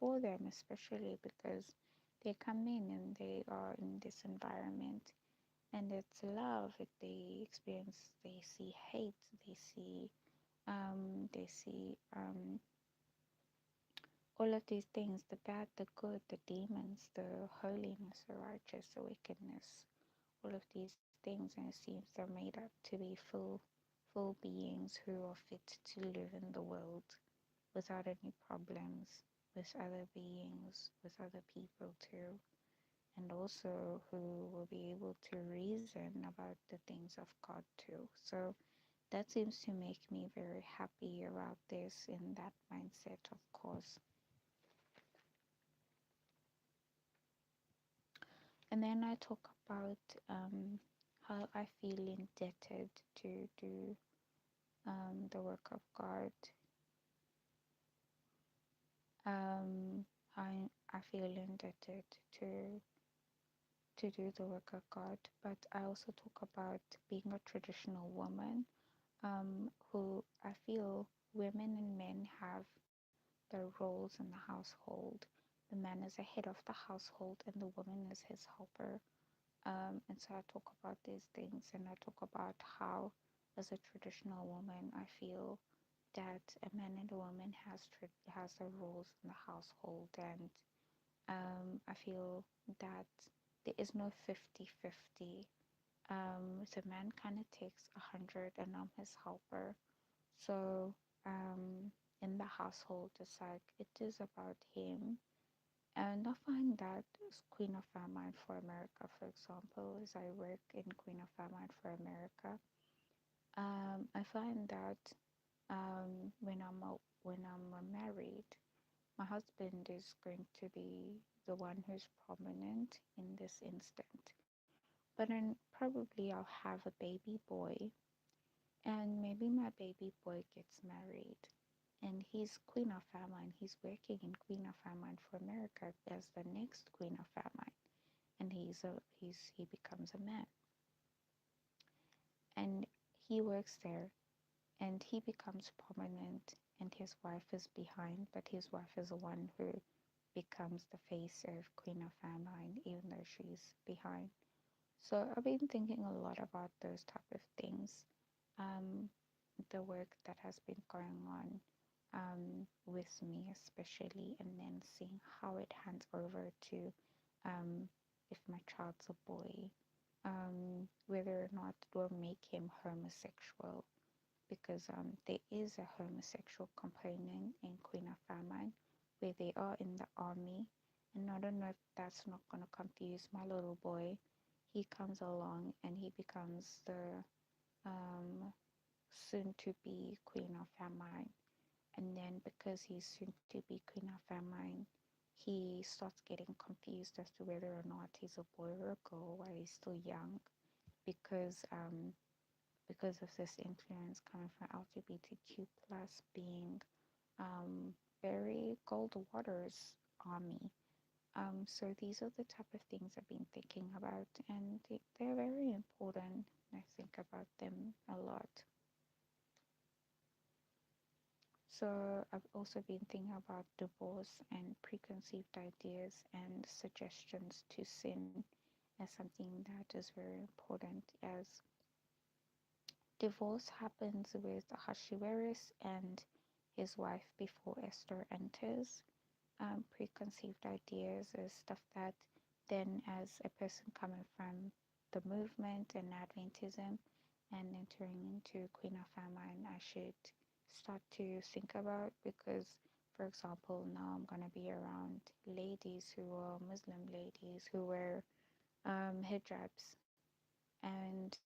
for them, especially because they come in and they are in this environment and it's love. They experience, they see hate, they see all of these things, the bad, the good, the demons, the holiness, the righteous, the wickedness, all of these things, and it seems they're made up to be full beings who are fit to live in the world without any problems with other beings, with other people too, and also who will be able to reason about the things of God too. So that seems to make me very happy about this in that mindset, of course. And then I talk about how I feel indebted to do the work of God. Um, I feel indebted to to do the work of God, but I also talk about being a traditional woman, who I feel women and men have their roles in the household. The man is the head of the household, and the woman is his helper. And so I talk about these things, and I talk about how, as a traditional woman, I feel that a man and a woman has their roles in the household, and I feel that there is no 50-50. The man kind of takes 100, and I'm his helper. So in the household, it's like it is about him. And I find that as Queen of Famine for America, for example, as I work in Queen of Famine for America, I find that when I'm married, my husband is going to be the one who's prominent in this instant. But then probably I'll have a baby boy, and maybe my baby boy gets married, and he's Queen of Famine. He's working in Queen of Famine for America as the next Queen of Famine, and he becomes a man, and he works there, and he becomes prominent, and his wife is behind, but his wife is the one who becomes the face of Queen of Famine, even though she's behind. So I've been thinking a lot about those type of things, um, the work that has been going on with me, especially, and then seeing how it hands over to um, if my child's a boy, whether or not it will make him homosexual, because there is a homosexual component in Queen of Famine where they are in the army, and I don't know if that's not going to confuse my little boy. He comes along and he becomes the um, soon to be Queen of Famine, and then because he's soon to be Queen of Famine, he starts getting confused as to whether or not he's a boy or a girl while he's still young, because of this influence coming from LGBTQ plus being very Gold Waters army. So these are the type of things I've been thinking about, and they're very important. I think about them a lot. So I've also been thinking about divorce and preconceived ideas and suggestions to sin as something that is very important, as divorce happens with Ahasuerus and his wife before Esther enters. Preconceived ideas is stuff that then as a person coming from the movement and Adventism and entering into Queen of Famine, I should start to think about because, for example, now I'm gonna be around ladies who are Muslim ladies who wear hijabs, and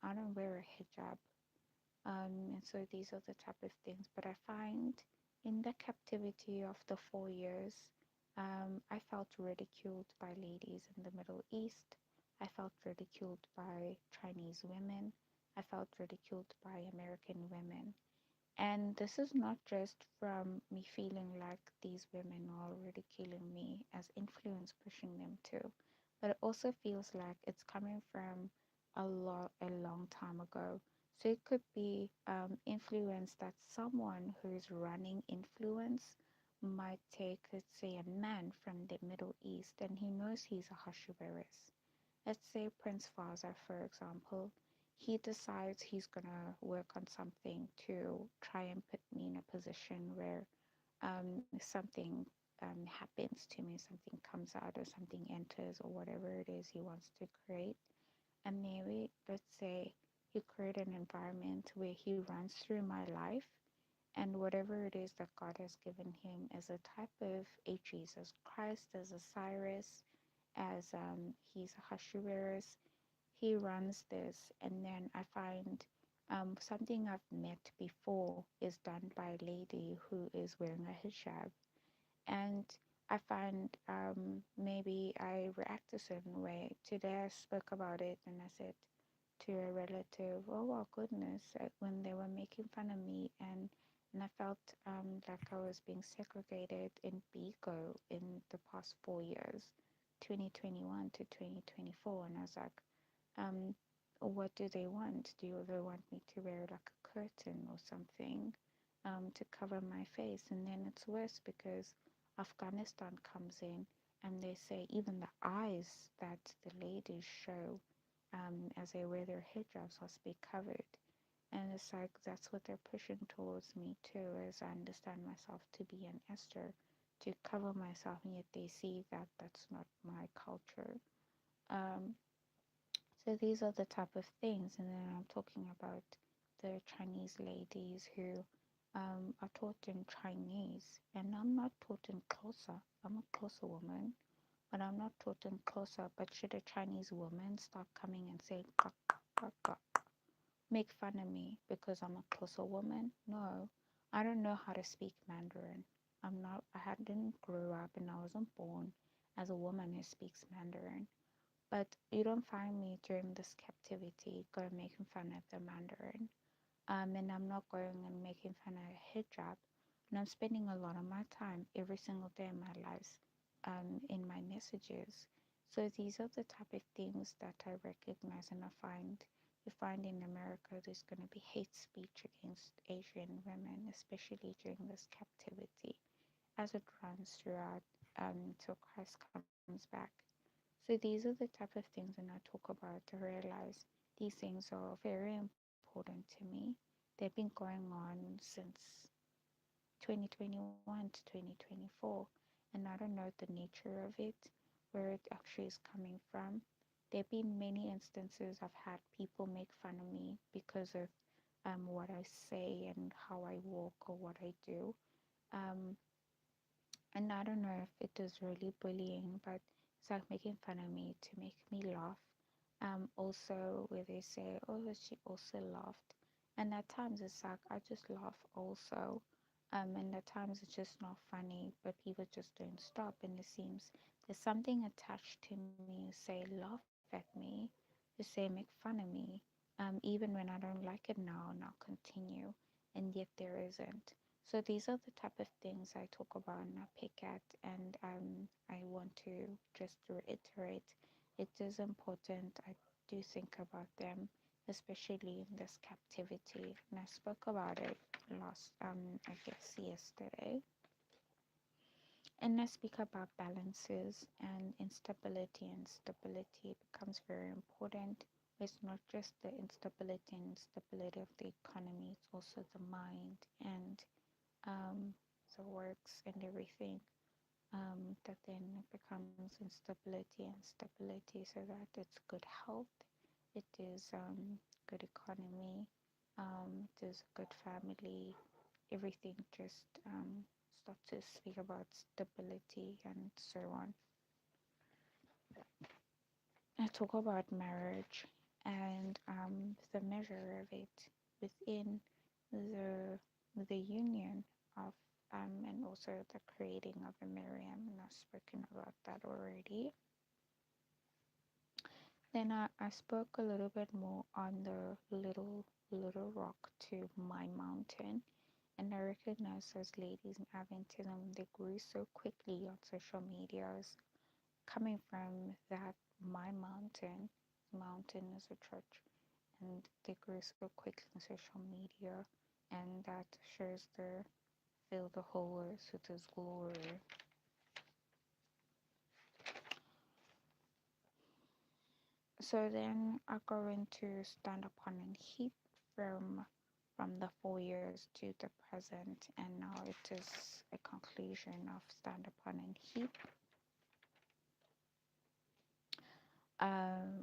I don't wear a hijab, and so these are the type of things. But I find in the captivity of the 4 years, I felt ridiculed by ladies in the Middle East. I felt ridiculed by Chinese women. I felt ridiculed by American women. And this is not just from me feeling like these women are ridiculing me as influence pushing them to, but it also feels like it's coming from a long time ago. So it could be influence that someone who is running influence might take, let's say, a man from the Middle East, and he knows he's a Hashimoto's. Let's say Prince Faza, for example, he decides he's gonna work on something to try and put me in a position where something happens to me, something comes out or something enters or whatever it is he wants to create. And maybe, let's say, he create an environment where he runs through my life and whatever it is that God has given him as a type of a Jesus Christ, as a Cyrus, as he's a Hashimoto's, he runs this, and then I find something I've met before is done by a lady who is wearing a hijab, and I find maybe I react a certain way. Today I spoke about it and I said to a relative, "Oh well, goodness," when they were making fun of me, and I felt like I was being segregated in Bigo in the past 4 years, 2021 to 2024, and I was like, um, what do they want? Do they want me to wear like a curtain or something to cover my face? And then it's worse because Afghanistan comes in and they say even the eyes that the ladies show as they wear their hijabs must be covered. And it's like that's what they're pushing towards me too, as I understand myself to be an Esther, to cover myself, and yet they see that that's not my culture. Um, so these are the type of things, and then I'm talking about the Chinese ladies who are taught in Chinese, and I'm not taught in Xhosa. I'm a Xhosa woman, but I'm not taught in Xhosa. But should a Chinese woman start coming and saying "Kak, kak, kak," make fun of me because I'm a Xhosa woman? No, I don't know how to speak Mandarin. I'm not. Didn't grow up, and I wasn't born as a woman who speaks Mandarin. But you don't find me during this captivity going making fun of the Mandarin. And I'm not going and making fun of hijab. And I'm spending a lot of my time every single day in my lives in my messages. So these are the type of things that I recognize and I find you find in America there's going to be hate speech against Asian women, especially during this captivity, as it runs throughout until Christ comes back. So these are the type of things when I talk about to realize these things are very important to me. They've been going on since 2021 to 2024, and I don't know the nature of it, where it actually is coming from. There have been many instances I've had people make fun of me because of what I say and how I walk or what I do. Um, and I don't know if it is really bullying, but it's like making fun of me to make me laugh. Also, where they say, "Oh, she also laughed," and at times it's like I just laugh also. And at times it's just not funny, but people just don't stop, and it seems there's something attached to me. You say, "Laugh at me," you say, "Make fun of me," even when I don't like it now, and I'll continue, and yet there isn't. So these are the type of things I talk about and I pick at, and I want to just reiterate it is important. I do think about them, especially in this captivity. And I spoke about it last, I guess, yesterday. And I speak about balances and instability, and stability becomes very important. It's not just the instability and stability of the economy, it's also the mind and the works and everything. that then becomes instability and stability, so that it's good health, it is good economy, it is good family, everything just start to speak about stability and so on. I talk about marriage and the measure of it within the union of and also the creating of a Miriam, and I've spoken about that already. Then I spoke a little bit more on the little rock to my mountain, and I recognize those ladies in Adventism, they grew so quickly on social medias, coming from that my mountain is a church, and they grew so quickly on social media, and that shows the fill the whole earth with his glory. So then I go into stand upon and heap from the 4 years to the present, and now it is a conclusion of stand upon and heap.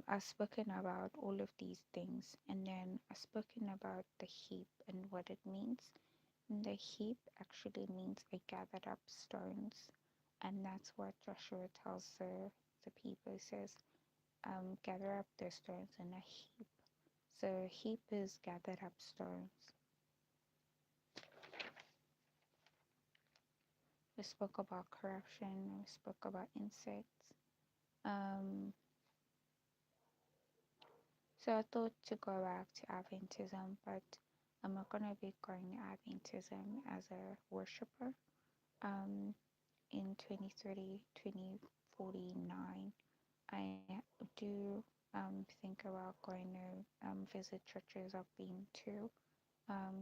I've spoken about all of these things, and then I've spoken about the heap and what it means. And the heap actually means a gathered up stones, and that's what Joshua tells the people. He says, gather up the stones in a heap. So heap is gathered up stones. We spoke about corruption. We spoke about insects. Um, so I thought to go back to Adventism, but I'm not gonna be going Adventism as a worshiper. Um, in 2030, 2049, I do think about going to visit churches I've been to.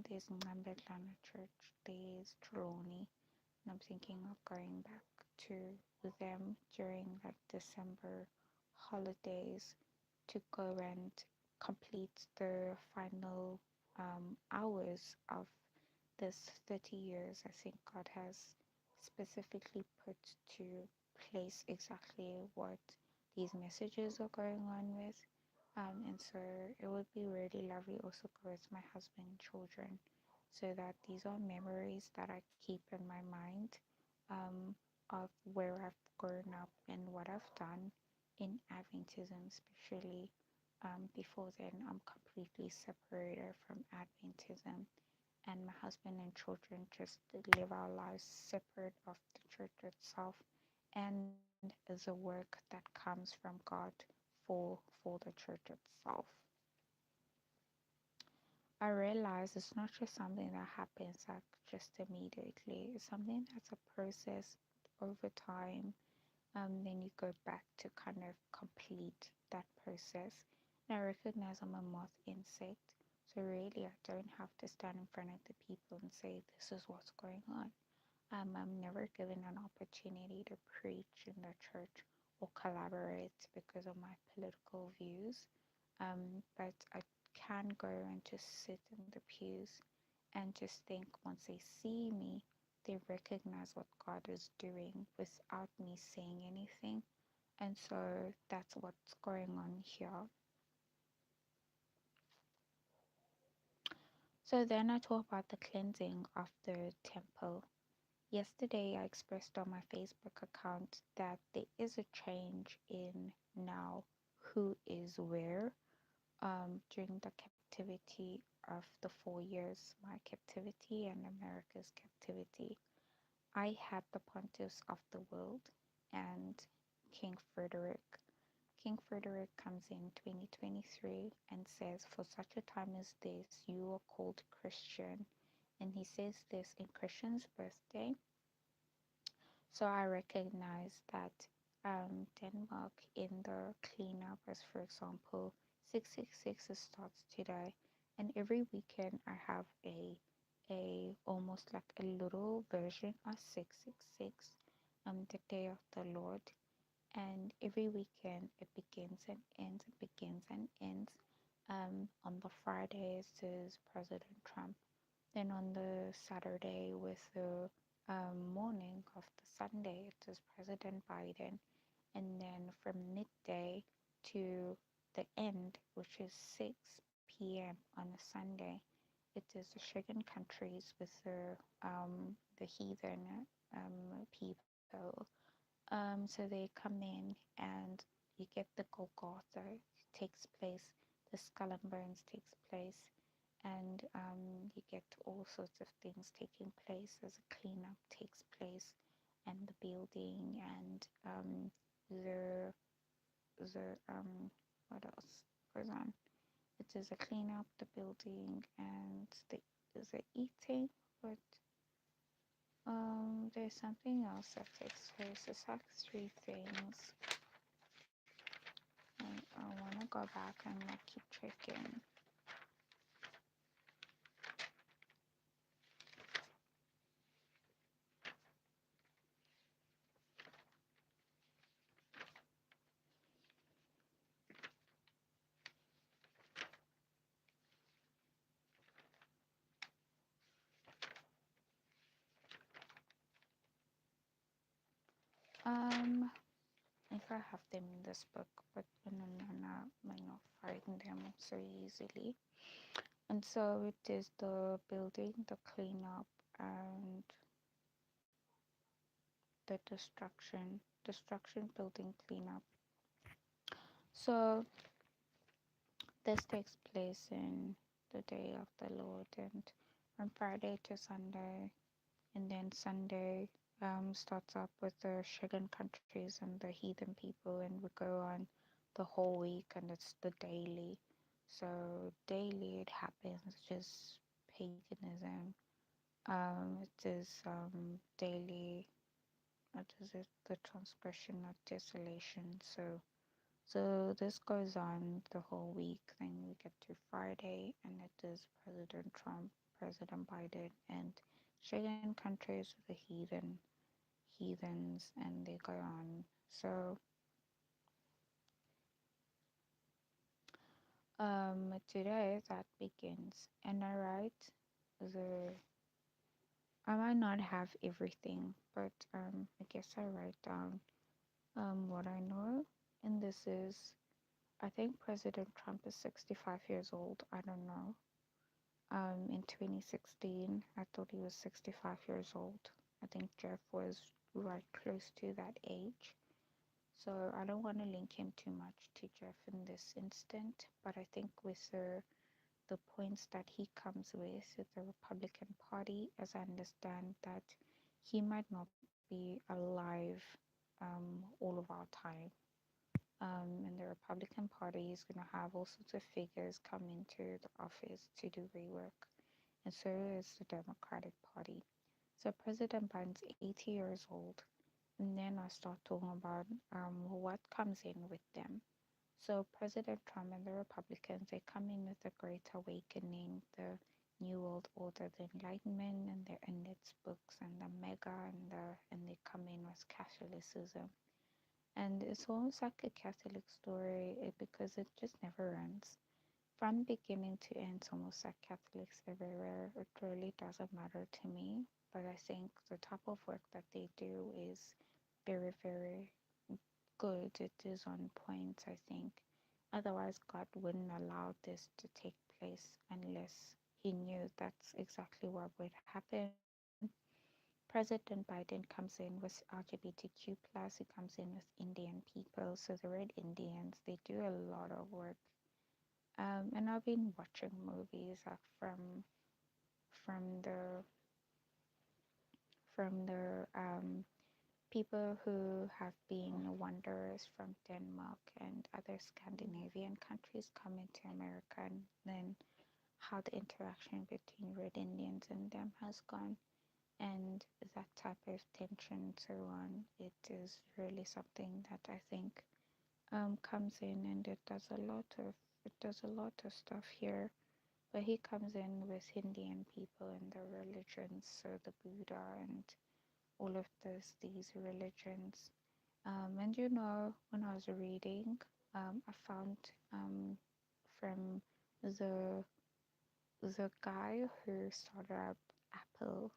There's Ngambetlana Church, there's Trelawney, and I'm thinking of going back to them during like December holidays to go and complete the final hours of this 30 years. I think God has specifically put to place exactly what these messages are going on with. And so it would be really lovely also go with my husband and children, so that these are memories that I keep in my mind, of where I've grown up and what I've done in Adventism, especially. Before then, I'm completely separated from Adventism, and my husband and children just live our lives separate of the church itself and the work that comes from God for the church itself. I realize it's not just something that happens like just immediately. It's something that's a process over time. Then you go back to kind of complete that process. And I recognize I'm a moth insect, so really I don't have to stand in front of the people and say this is what's going on. I'm never given an opportunity to preach in the church or collaborate because of my political views. But I can go and just sit in the pews and just think once they see me, they recognize what God is doing without me saying anything. And so that's what's going on here. So then I talk about the cleansing of the temple. Yesterday, I expressed on my Facebook account that there is a change in now who is where. During the captivity of the 4 years, my captivity and America's captivity, I had the pontiffs of the world and King Frederick. King Frederick comes in 2023 and says, for such a time as this, you are called Christian. And he says this in Christian's birthday. So I recognize that Denmark in the cleanup, as for example, 666 starts today, and every weekend I have a almost like a little version of 666, the day of the Lord, and every weekend it begins and ends, it begins and ends. On the Fridays is President Trump. Then on the Saturday with the morning of the Sunday, it is President Biden, and then from midday to the end, which is 6 p.m. on a Sunday, it is the Shagan countries with the heathen people. So they come in and you get the Golgotha takes place, the Skull and Bones takes place, and you get all sorts of things taking place as a cleanup takes place, and the building and the what else goes on? It is a cleanup, the building, and the eating, but there's something else that takes place. It's like three things. And I want to go back and like keep checking. Um, if I have them in this book, but no, might not find them so easily. And so it is the building, the cleanup, and the destruction, building, cleanup. So this takes place in the day of the Lord, and from Friday to Sunday, and then Sunday starts up with the Shagan countries and the heathen people, and we go on the whole week, and it's the daily. So daily it happens, just paganism. It is daily. What is it? The transgression of desolation. So this goes on the whole week. Then we get to Friday, and it is President Trump, President Biden, and Shagan countries with the heathens, and they go on. So today that begins, and I write the. I might not have everything, but I guess I write down what I know, and this is. I think President Trump is 65 years old. I don't know. In 2016, I thought he was 65 years old. I think Jeff was right close to that age. So I don't want to link him too much to Jeff in this instant, but I think with the points that he comes with the Republican Party, as I understand that he might not be alive all of our time. And the Republican Party is going to have all sorts of figures come into the office to do rework, and so is the Democratic Party. So President Biden's 80 years old, and then I start talking about what comes in with them. So President Trump and the Republicans, they come in with the Great Awakening, the New World Order, the Enlightenment, and its books, and the mega, and they come in with Catholicism. And it's almost like a Catholic story because it just never ends. From beginning to end, it's almost like Catholics everywhere. It really doesn't matter to me, but I think the type of work that they do is very, very good. It is on point, I think. Otherwise, God wouldn't allow this to take place unless He knew that's exactly what would happen. President Biden comes in with LGBTQ plus. He comes in with Indian people, so the Red Indians. They do a lot of work. And I've been watching movies from the from the people who have been wanderers from Denmark and other Scandinavian countries come into America, and then how the interaction between Red Indians and them has gone, and that type of tension and so on. It is really something that I think comes in, and it does a lot of stuff here. But he comes in with Indian people and their religions, so the Buddha and all of these religions. And when I was reading, I found from the the guy who started up Apple,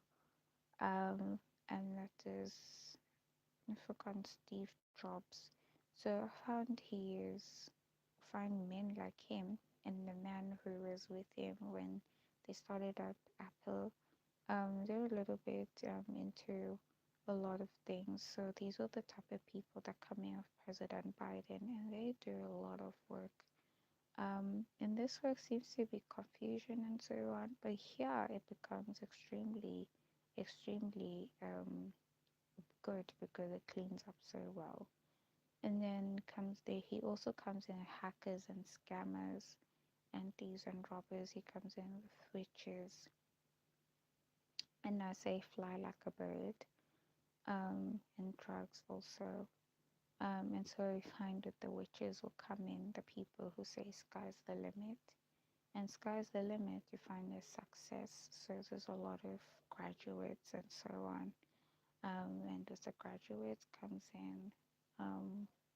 and that is, I forgot, Steve Jobs. So I found he is find men like him and the man who was with him when they started up Apple. They're a little bit into a lot of things. So these are the type of people that come in with President Biden, and they do a lot of work. And this work seems to be confusion and so on, but here it becomes extremely good because it cleans up so well. And then comes the he also comes in hackers and scammers and thieves and robbers. He comes in with witches and I say fly like a bird. And drugs also. And so we find that the witches will come in, the people who say sky's the limit. And sky's the limit, you find there's success. So there's a lot of graduates and so on. And as the graduates comes in,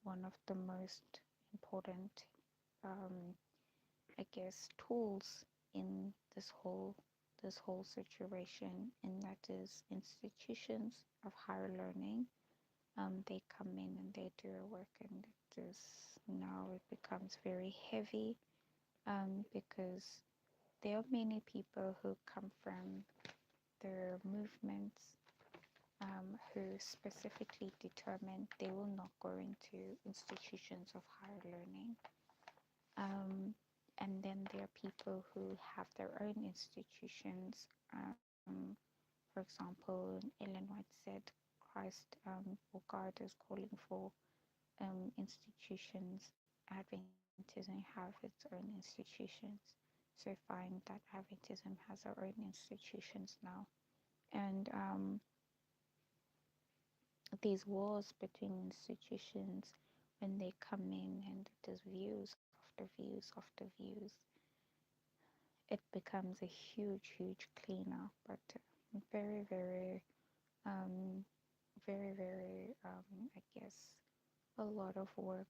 one of the most important, um, I guess, tools in this whole situation, and that is institutions of higher learning. They come in and they do a work, and it is now it becomes very heavy, because there are many people who come from the movements, who specifically determine they will not go into institutions of higher learning. Um, and then there are people who have their own institutions. For example, Ellen White said Christ, or God is calling for institutions. Adventism have its own institutions. So find that Adventism has our own institutions now. And these wars between institutions, when they come in and there's views after views after views, it becomes a huge cleanup, but very, I guess, a lot of work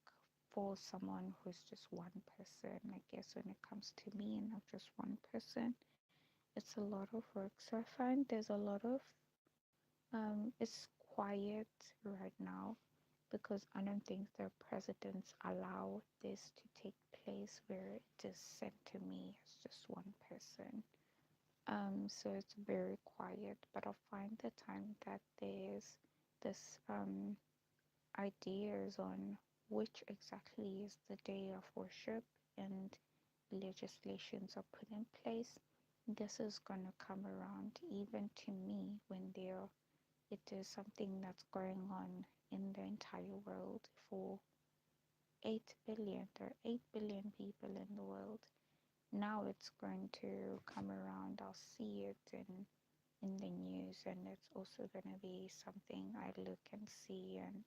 for someone who's just one person. I guess when it comes to me and not just one person, it's a lot of work. So I find there's a lot of, it's quiet right now because I don't think the presidents allow this to take place where it is sent to me as just one person. So it's very quiet, but I'll find the time that there's this ideas on which exactly is the day of worship and legislations are put in place. This is gonna come around even to me when it is something that's going on in the entire world for 8 billion. There are 8 billion people in the world. Now it's going to come around. I'll see it in the news, and it's also going to be something I look and see and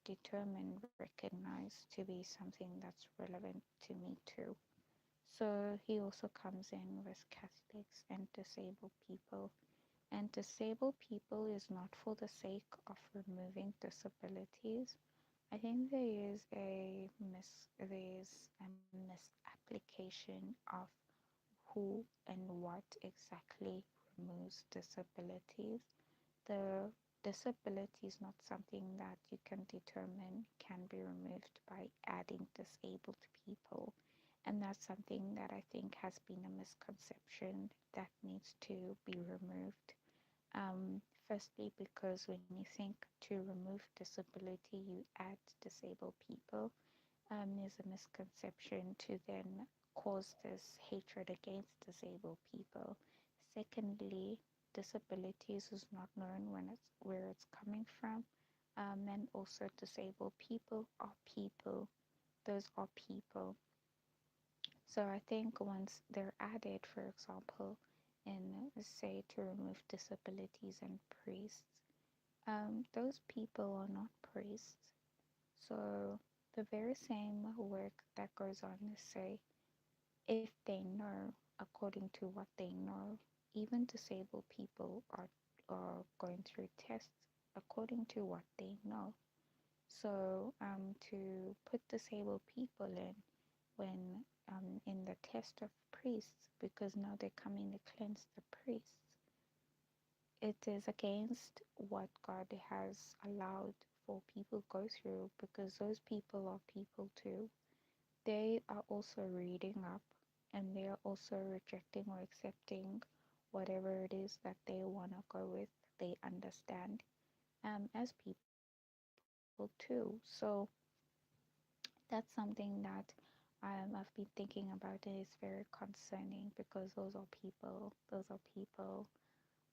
determine, recognize to be something that's relevant to me too. So he also comes in with Catholics and disabled people. And disabled people is not for the sake of removing disabilities. I think there is a misapplication of who and what exactly removes disabilities. The disability is not something that you can determine can be removed by adding disabled people. And that's something that I think has been a misconception that needs to be removed. Firstly, because when you think to remove disability, you add disabled people, there's a misconception to then cause this hatred against disabled people. Secondly, disabilities is not known where it's coming from. And also disabled people are people. Those are people. So I think once they're added, for example, in say to remove disabilities and priests, those people are not priests. So the very same work that goes on to say, if they know, according to what they know, even disabled people are going through tests according to what they know. So to put disabled people in when in the test of priests, because now they're coming to cleanse the priests, it is against what God has allowed for people go through, because those people are people too. They are also reading up, and they are also rejecting or accepting whatever it is that they want to go with. They understand as people too. So that's something that I've been thinking about, and it's very concerning because those are people. Those are people.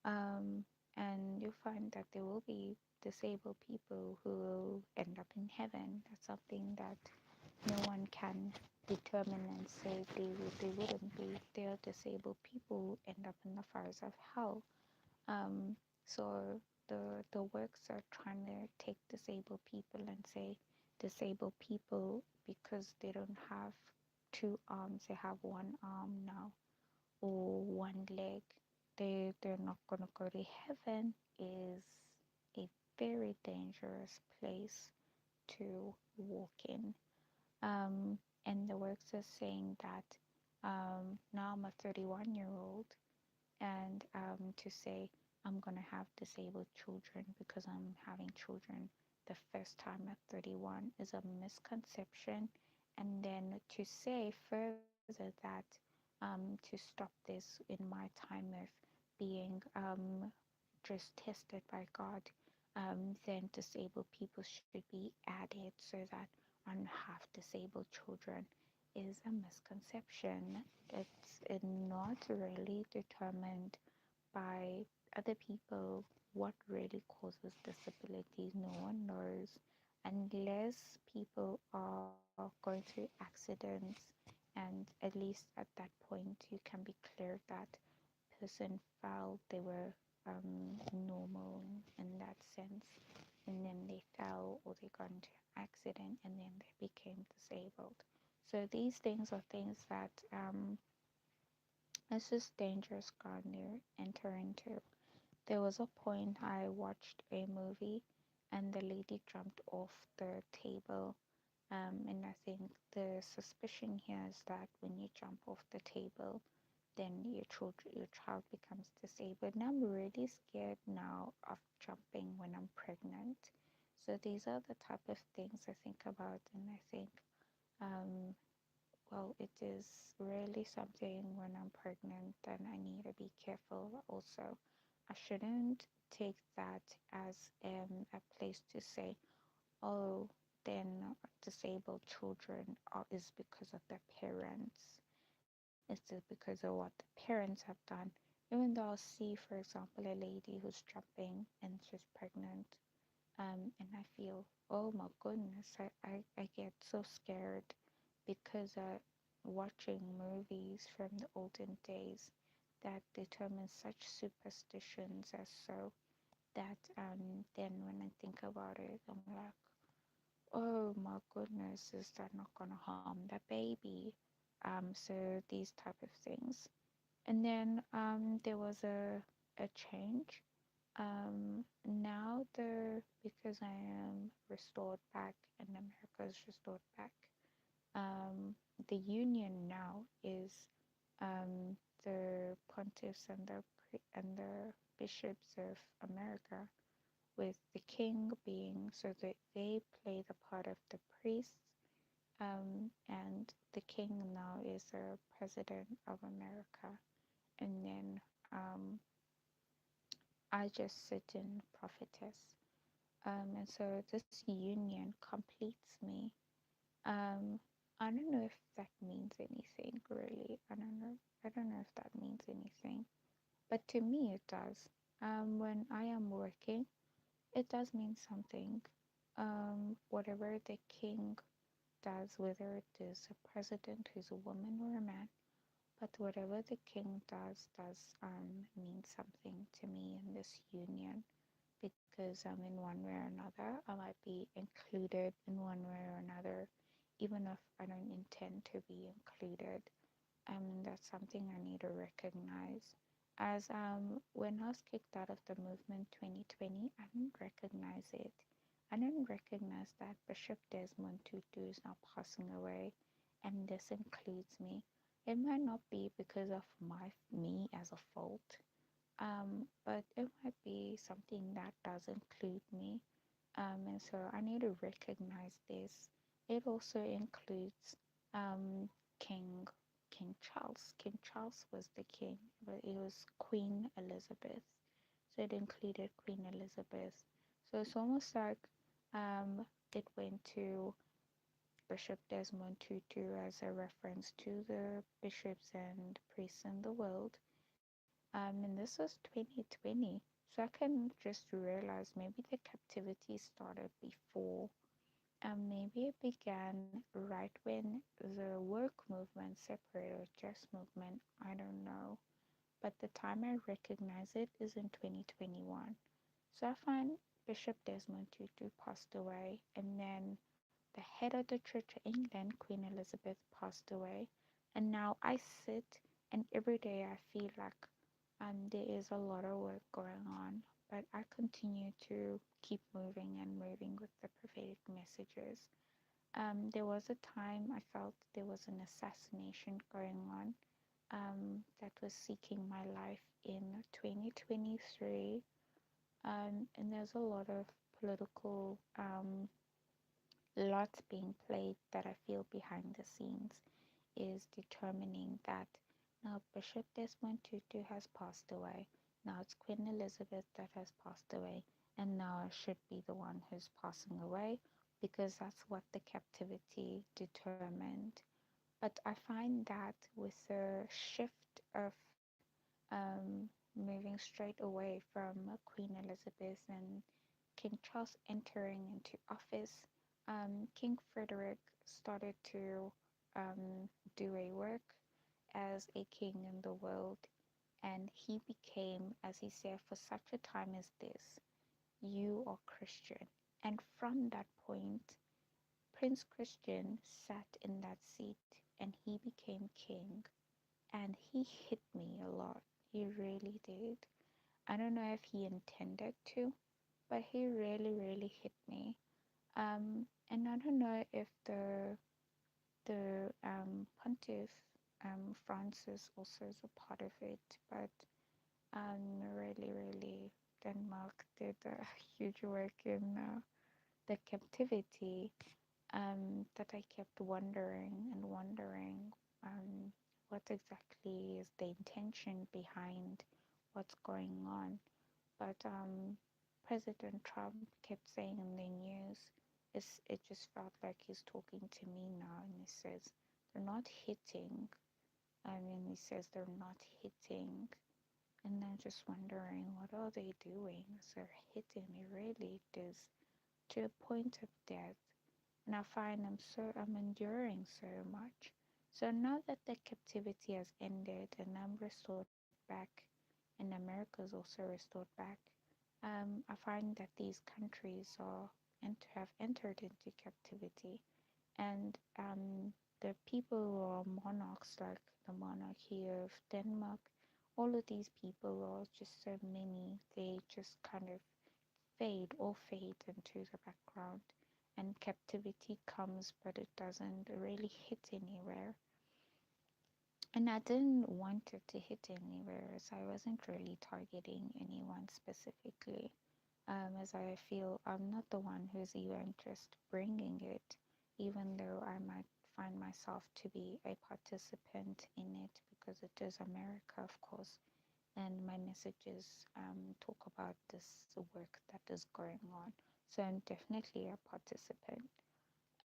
Um, and you find that there will be disabled people who will end up in heaven. That's something that no one can determine and say they wouldn't be. They are disabled people who end up in the fires of hell. Um, so the works are trying to take disabled people and say disabled people because they don't have two arms, they have one arm now, or one leg. They're not gonna go to heaven is a very dangerous place to walk in. And the works are saying that now I'm a 31-year-old, and to say I'm gonna have disabled children because I'm having children the first time at 31 is a misconception. And then to say further that to stop this in my time of being just tested by God, then disabled people should be added so that I don't have disabled children is a misconception. It's not really determined by other people what really causes disabilities. No one knows unless people are going through accidents, and at least at that point you can be clear that person felt they were normal in that sense, and then they fell or they got into an accident and then they became disabled. So these things are things that it's just dangerous ground to enter into. There was a point I watched a movie and the lady jumped off the table. And I think the suspicion here is that when you jump off the table, then your child becomes disabled. And I'm really scared now of jumping when I'm pregnant. So these are the type of things I think about, and I think, um, well, it is really something when I'm pregnant, and I need to be careful also. I shouldn't take that as a place to say, oh, then disabled children is because of their parents. It's just because of what the parents have done. Even though I'll see, for example, a lady who's jumping and she's pregnant, and I feel, oh my goodness, I get so scared because watching movies from the olden days that determine such superstitions as so that then when I think about it, I'm like, oh my goodness, is that not gonna harm the baby? So these type of things. And then there was a change. Now because I am restored back and America is restored back, the union now is the pontiffs and the bishops of America, with the king being so that they play the part of the priests, and the king now is the president of America, and then I just sit in prophetess. And so this union completes me. Um, I don't know if that means anything really. I don't know. I don't know if that means anything. But to me it does. When I am working, it does mean something. Whatever the king does, whether it is a president who's a woman or a man, but whatever the king does mean something to me in this union, because in one way or another I might be included in one way or another, even if I don't intend to be included. That's something I need to recognize. As when I was kicked out of the movement 2020, I didn't recognize it. I didn't recognize that Bishop Desmond Tutu is now passing away, and this includes me. It might not be because of me as a fault, But it might be something that does include me. And so I need to recognize this. It also includes um, King King Charles. King Charles was the king, but it was Queen Elizabeth. So it included Queen Elizabeth. So it's almost like it went to Bishop Desmond Tutu as a reference to the bishops and priests in the world. And this was 2020. So I can just realize maybe the captivity started before. Maybe it began right when the work movement separated, just movement. I don't know. But the time I recognize it is in 2021. So I find Bishop Desmond Tutu passed away, and then the head of the Church of England, Queen Elizabeth, passed away. And now I sit, and every day I feel like there is a lot of work going on, but I continue to keep moving and moving with the prophetic messages. There was a time I felt there was an assassination going on that was seeking my life in 2023. And there's a lot of political lots being played that I feel behind the scenes is determining that now Bishop Desmond Tutu has passed away. Now it's Queen Elizabeth that has passed away, and now I should be the one who's passing away because that's what the captivity determined. But I find that with the shift of moving straight away from Queen Elizabeth and King Charles entering into office, King Frederick started to do a work as a king in the world, and he became, as he said, for such a time as this, you are Christian. And from that point, Prince Christian sat in that seat and he became king. And he hit me a lot. He really did. I don't know if he intended to, but he really, really hit me. And I don't know if the Pontiff Francis also is a part of it, but really, really, Denmark did a huge work in the captivity. That I kept wondering and wondering what exactly is the intention behind what's going on. But President Trump kept saying in the news, it just felt like he's talking to me now, and he says they're not hitting. I mean, he says they're not hitting, and I'm just wondering what are they doing? Is they're hitting me really? It is to a point of death, and I find I'm enduring so much. So now that the captivity has ended and I'm restored back, and America is also restored back, I find that these countries are and have entered into captivity, and the people who are monarchs, like the monarchy of Denmark, all of these people are just so many. They just kind of fade into the background, and captivity comes, but it doesn't really hit anywhere. And I didn't want it to hit anywhere, so I wasn't really targeting anyone specifically, as I feel I'm not the one who's even just bringing it, even though I might find myself to be a participant in it because it is America, of course, and my messages talk about this work that is going on. So I'm definitely a participant.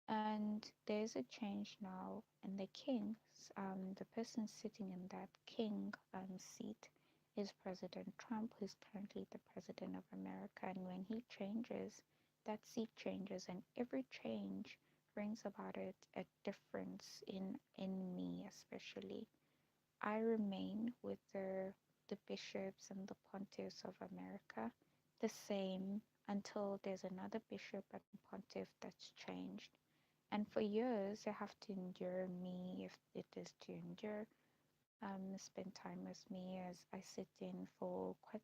And there's a change now, and the king, the person sitting in that king seat is President Trump, who's currently the president of America. And when he changes, that seat changes, and every change brings about a difference in me, especially. I remain with the bishops and the pontiffs of America the same until there's another bishop and pontiff that's changed. And for years, they have to endure me if it is to endure, spend time with me as I sit in for quite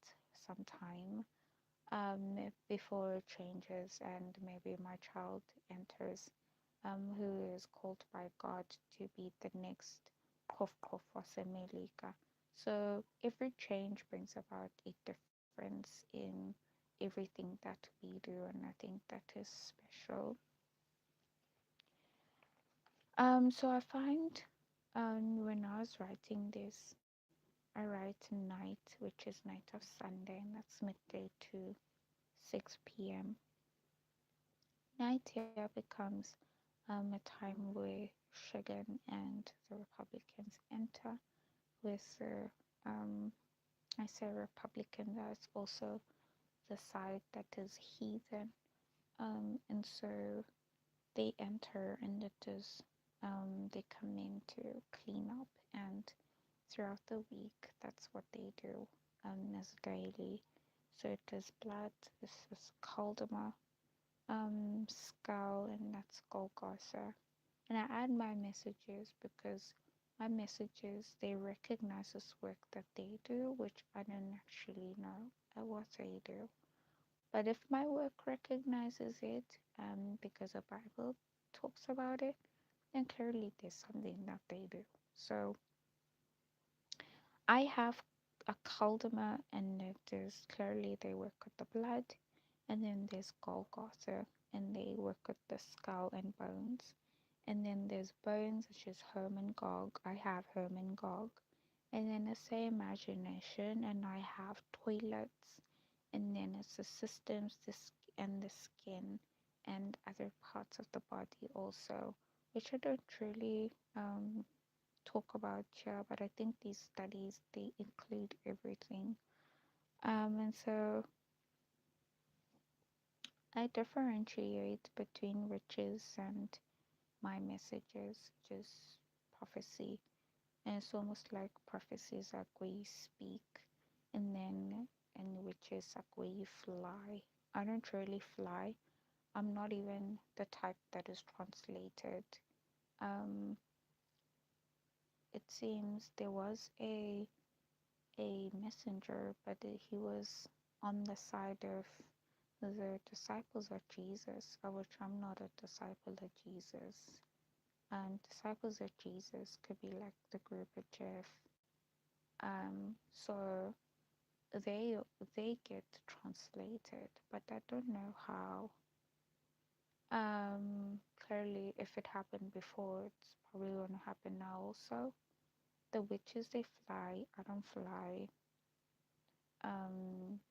some time before it changes and maybe my child enters, who is called by God to be the next Kof Kof Wasemelika. So every change brings about a difference in everything that we do, and I think that is special. So I find when I was writing this, I write night, which is night of Sunday, and that's midday to 6 p.m. Night here becomes a time where Shagan and the Republicans enter with I say Republican, that's also the side that is heathen. And so they enter, and it is they come in to clean up, and throughout the week that's what they do as daily. So it is blood, this is caldama, skull, and that's Golgotha. And I add my messages because my messages, they recognize this work that they do, which I don't actually know what they do. But if my work recognizes it, because the Bible talks about it, then clearly there's something that they do. So I have a caldama, and it is clearly they work with the blood, and then there's Golgotha, and they work with the skull and bones. And then there's bones, which is Herm and Gog. I have Herm and Gog. And then it's the imagination, and I have toilets. And then it's the systems, and the skin, and other parts of the body also, which I don't really talk about here, but I think these studies, they include everything. And so I differentiate between riches and my messages, just prophecy. And it's almost like prophecies like where you speak, and then and witches like where you fly. I don't really fly. I'm not even the type that is translated. Um, it seems there was a messenger, but he was on the side of the disciples of Jesus, of which I'm not a disciple of Jesus. Disciples of Jesus could be like the group of Jeff. So they they get translated, but I don't know how. Clearly, if it happened before, it's probably going to happen now also. The witches, they fly. I don't fly.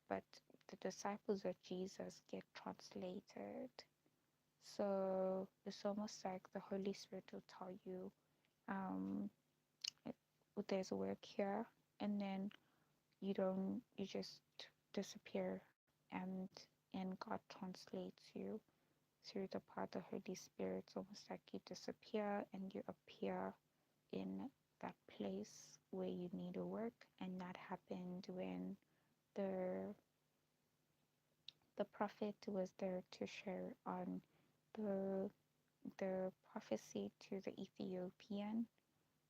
But the disciples of Jesus get translated. So it's almost like the Holy Spirit will tell you, um, it, there's a work here, and then you just disappear, and God translates you through the power of the Holy Spirit. It's almost like you disappear and you appear in that place where you need to work. And that happened when the the prophet was there to share on the the prophecy to the Ethiopian.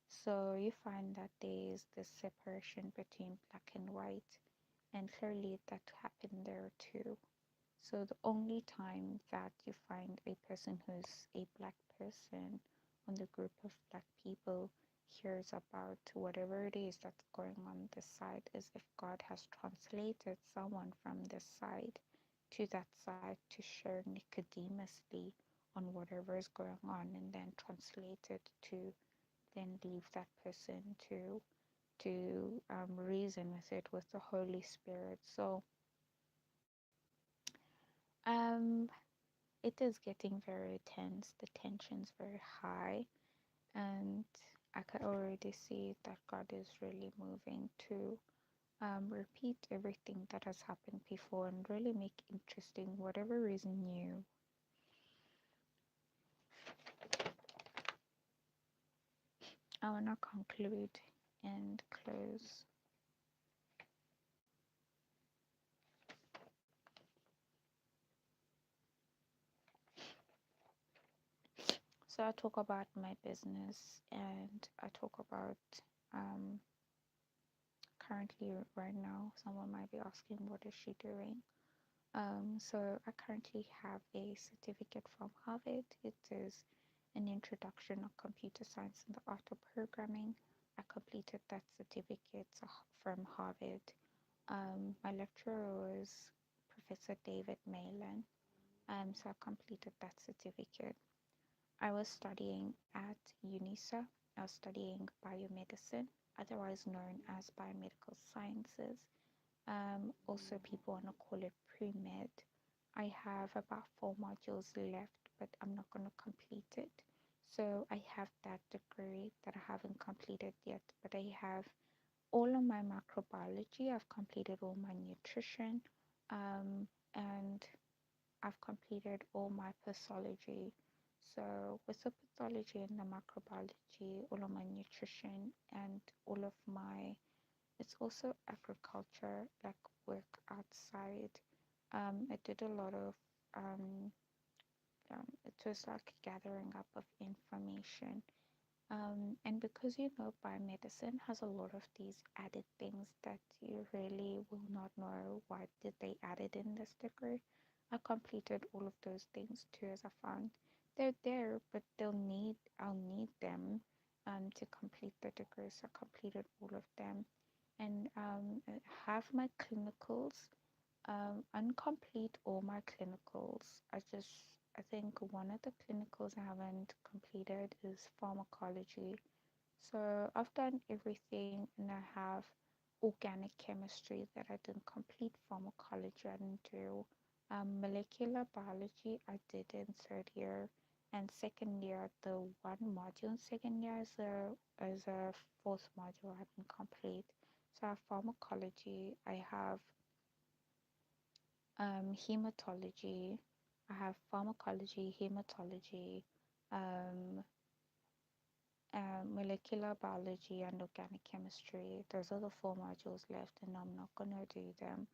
So you find that there is this separation between black and white, and clearly that happened there too. So the only time that you find a person who's a black person on the group of black people hears about whatever it is that's going on this side is if God has translated someone from this side to that side to share Nicodemously on whatever is going on, and then translate it to then leave that person to reason with it with the Holy Spirit. So um it is getting very tense. The tension's very high, and I can already see that God is really moving to repeat everything that has happened before and really make interesting whatever is new. I want to conclude and close. So I talk about my business, and I talk about um, currently right now. Someone might be asking, what is she doing? So I currently have a certificate from Harvard. It is an introduction of computer science and the art of programming. I completed that certificate from Harvard. My lecturer was Professor David Malin. So I completed that certificate. I was studying at UNISA. I was studying biomedicine, otherwise known as biomedical sciences. Also, people want to call it pre-med. I have about 4 modules left, but I'm not going to complete it. So I have that degree that I haven't completed yet, but I have all of my microbiology. I've completed all my nutrition, and I've completed all my pathology. So with the pathology and the microbiology, all of my nutrition and all of my, it's also agriculture, like work outside. I did a lot of, um, it was like gathering up of information. And because biomedicine has a lot of these added things that you really will not know why did they add it in this degree. I completed all of those things too, as I found they're there, but I'll need them to complete the degree. So I completed all of them, and have my clinicals. Incomplete all my clinicals. I think one of the clinicals I haven't completed is pharmacology. So I've done everything, and I have organic chemistry that I didn't complete. Pharmacology I didn't do. Molecular biology I did in third year, and second year the one module in second year is a fourth module I didn't complete. So I have pharmacology. I have hematology. I have pharmacology, hematology, um, molecular biology, and organic chemistry. Those are the 4 modules left, and I'm not gonna do them.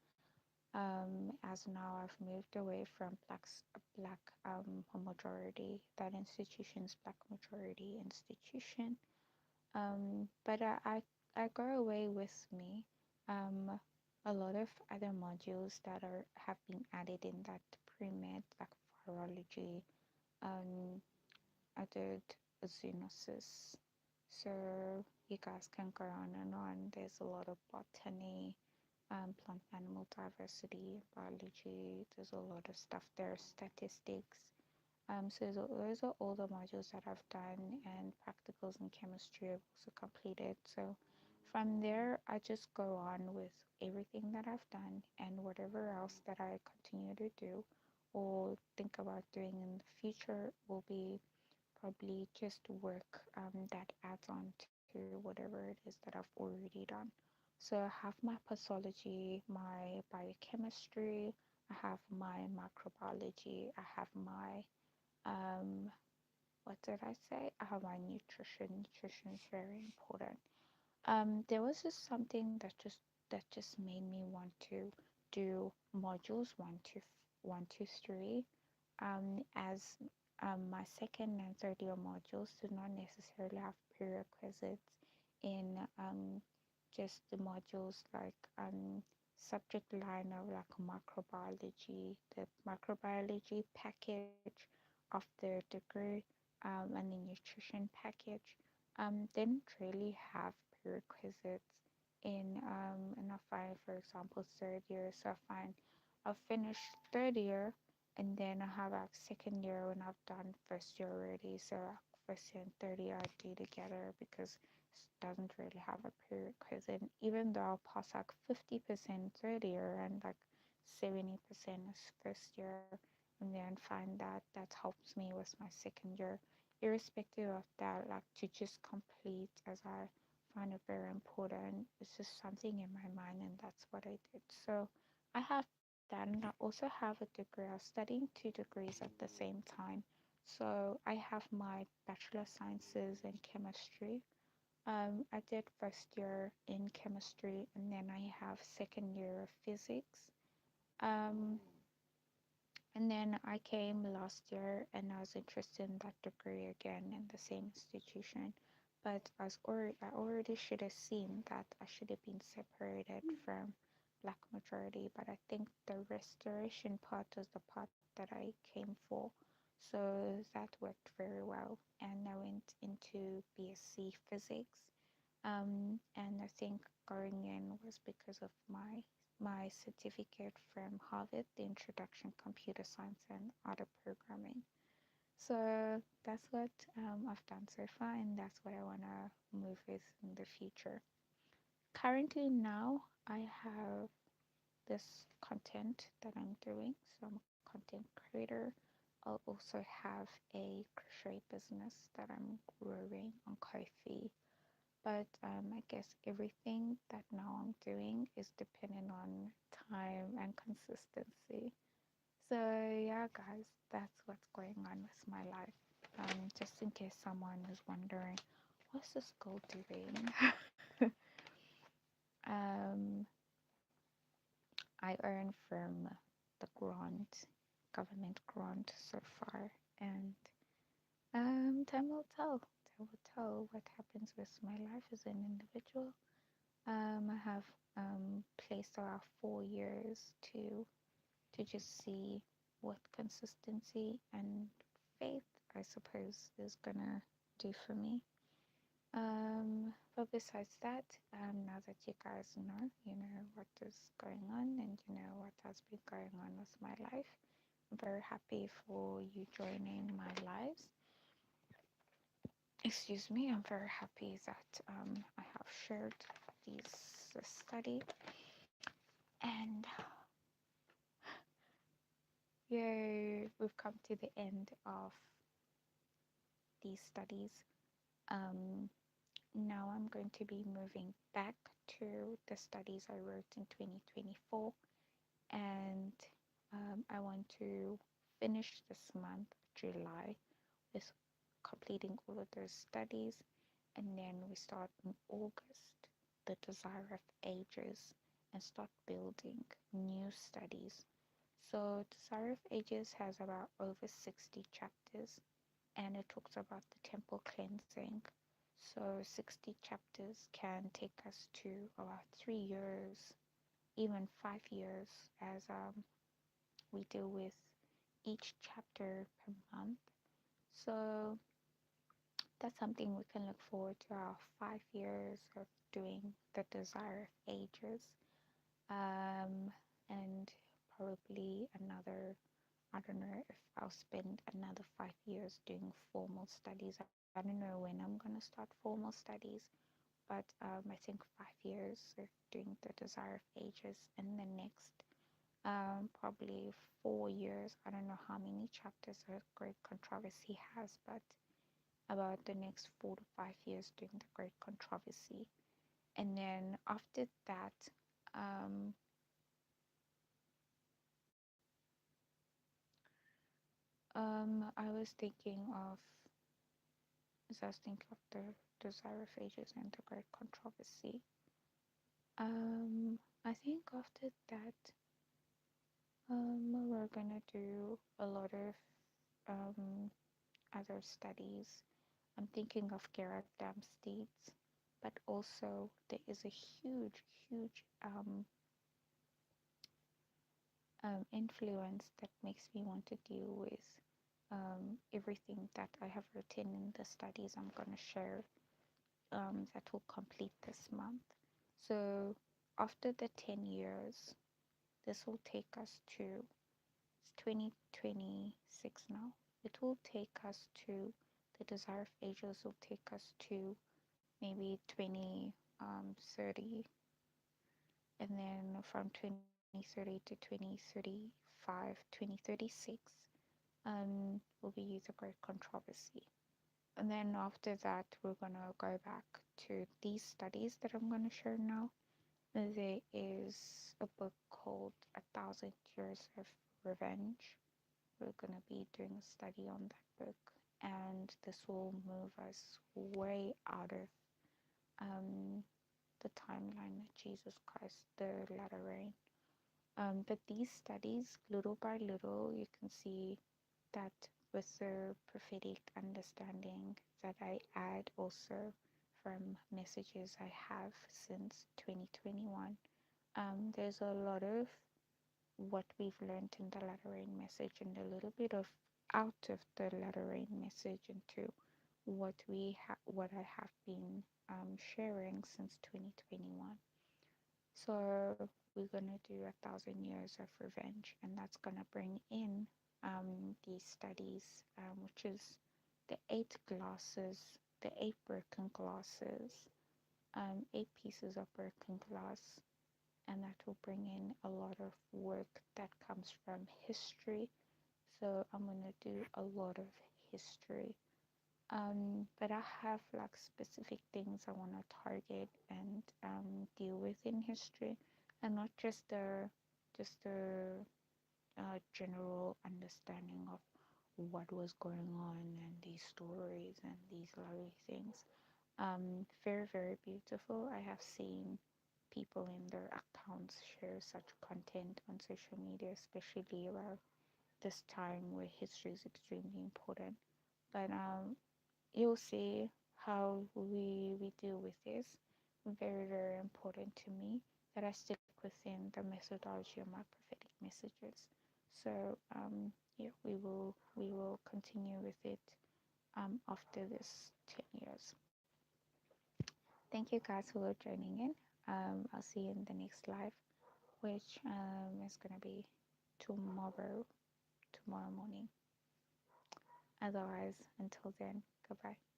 As now I've moved away from black majority. That institution's black majority institution. But I go away with me. Um, a lot of other modules that are have been added in that pre-med, like virology. Um, I did zoonosis. So you guys can go on and on. There's a lot of botany, plant animal diversity, biology. There's a lot of stuff there, statistics. So those are all the modules that I've done, and practicals in chemistry I've also completed. So from there, I just go on with everything that I've done, and whatever else that I continue to do or think about doing in the future will be probably just work that adds on to whatever it is that I've already done. So I have my pathology, my biochemistry, I have my microbiology, I have my um, what did I say? I have my nutrition. Nutrition is very important. There was just something that just made me want to do modules one, two, three. As my second and third year modules do not necessarily have prerequisites in just the modules like subject line of like microbiology, the microbiology package of the degree, and the nutrition package. Didn't really have prerequisites and I find, for example, third year. So I find I'll finish third year, and then I have like second year when I've done first year already. So first year and third year I do together because it doesn't really have a prerequisite. Even though I'll pass like 50% third year and like 70% is first year, and then find that helps me with my second year. Irrespective of that, like to just complete as I find it very important. It's just something in my mind, and that's what I did. So I have that, and I also have a degree. I was studying 2 degrees at the same time. So I have my Bachelor of Sciences in chemistry. I did first year in chemistry, and then I have second year of physics. Um, and then I came last year, and I was interested in that degree again in the same institution. But I already should have seen that I should have been separated from black majority. But I think the restoration part was the part that I came for. So that worked very well. And I went into BSc physics. And I think going in was because of my certificate from Harvard, the Introduction Computer Science and Other Programming. So that's what I've done so far, and that's what I want to move with in the future. Currently, now I have this content that I'm doing, so I'm a content creator. I'll also have a crochet business that I'm growing on Ko-fi. But I guess everything that now I'm doing is dependent on time and consistency. So yeah, guys, that's what's going on with my life. Just in case someone is wondering, what's this girl doing? um, I earned from the grant, government grant so far, and time will tell. Time will tell what happens with my life as an individual. I have placed about 4 years to just see what consistency and faith, I suppose, is gonna do for me. But besides that, now that you guys know, you know what is going on and you know what has been going on with my life, I'm very happy for you joining my lives. Excuse me, I'm very happy that I have shared this study, and yay, we've come to the end of these studies. Um, Now I'm going to be moving back to the studies I wrote in 2024, and I want to finish this month, July, with completing all of those studies, and then we start in August, the Desire of Ages, and start building new studies. So, Desire of Ages has about over 60 chapters, and it talks about the temple cleansing. So 60 chapters can take us to about 3 years, even 5 years, as we deal with each chapter per month. So that's something we can look forward to, our 5 years of doing the Desire of Ages, and probably another, I don't know if I'll spend another 5 years doing formal studies. I don't know when I'm going to start formal studies, but I think 5 years of doing the Desire of Ages, and the next probably 4 years. I don't know how many chapters a Great Controversy has, but about the next 4 to 5 years doing the Great Controversy. And then after that, um, I was thinking of, as I was thinking of the Desire of Ages and the Great Controversy. I think after that, we're gonna do a lot of other studies. I'm thinking of Gerard Damsteed's, but also there is a huge, huge influence that makes me want to deal with everything that I have written in the studies I'm gonna share, that will complete this month. So after the 10 years, this will take us to, it's 2026 now. It will take us to, the Desire of Ages will take us to maybe 2030, and then from 2030 to 2035, 2036, will be the Great Controversy. And then after that, we're gonna go back to these studies that I'm gonna share now. There is a book called A Thousand Years of Revenge. We're going to be doing a study on that book, and this will move us way out of the timeline of Jesus Christ, the latter rain. But these studies, little by little, you can see that with the prophetic understanding that I add also from messages I have since 2021, there's a lot of what we've learned in the latter rain message and a little bit of out of the latter rain message into what I have been sharing since 2021. So we're gonna do 1,000 years of revenge, and that's gonna bring in these studies, which is the eight glasses, the eight broken glasses, eight pieces of broken glass, and that will bring in a lot of work that comes from history. So I'm gonna do a lot of history. But I have like specific things I want to target and deal with in history, and not just the general understanding of what was going on and these stories and these lovely things. Very, very beautiful. I have seen people in their accounts share such content on social media, especially around this time where history is extremely important. But you'll see how we deal with this. Very, very important to me that I stick within the methodology of my prophetic messages. So yeah, we will continue with it after this 10 years. Thank you guys for joining in. I'll see you in the next live, which is gonna be tomorrow morning. Otherwise, until then, goodbye.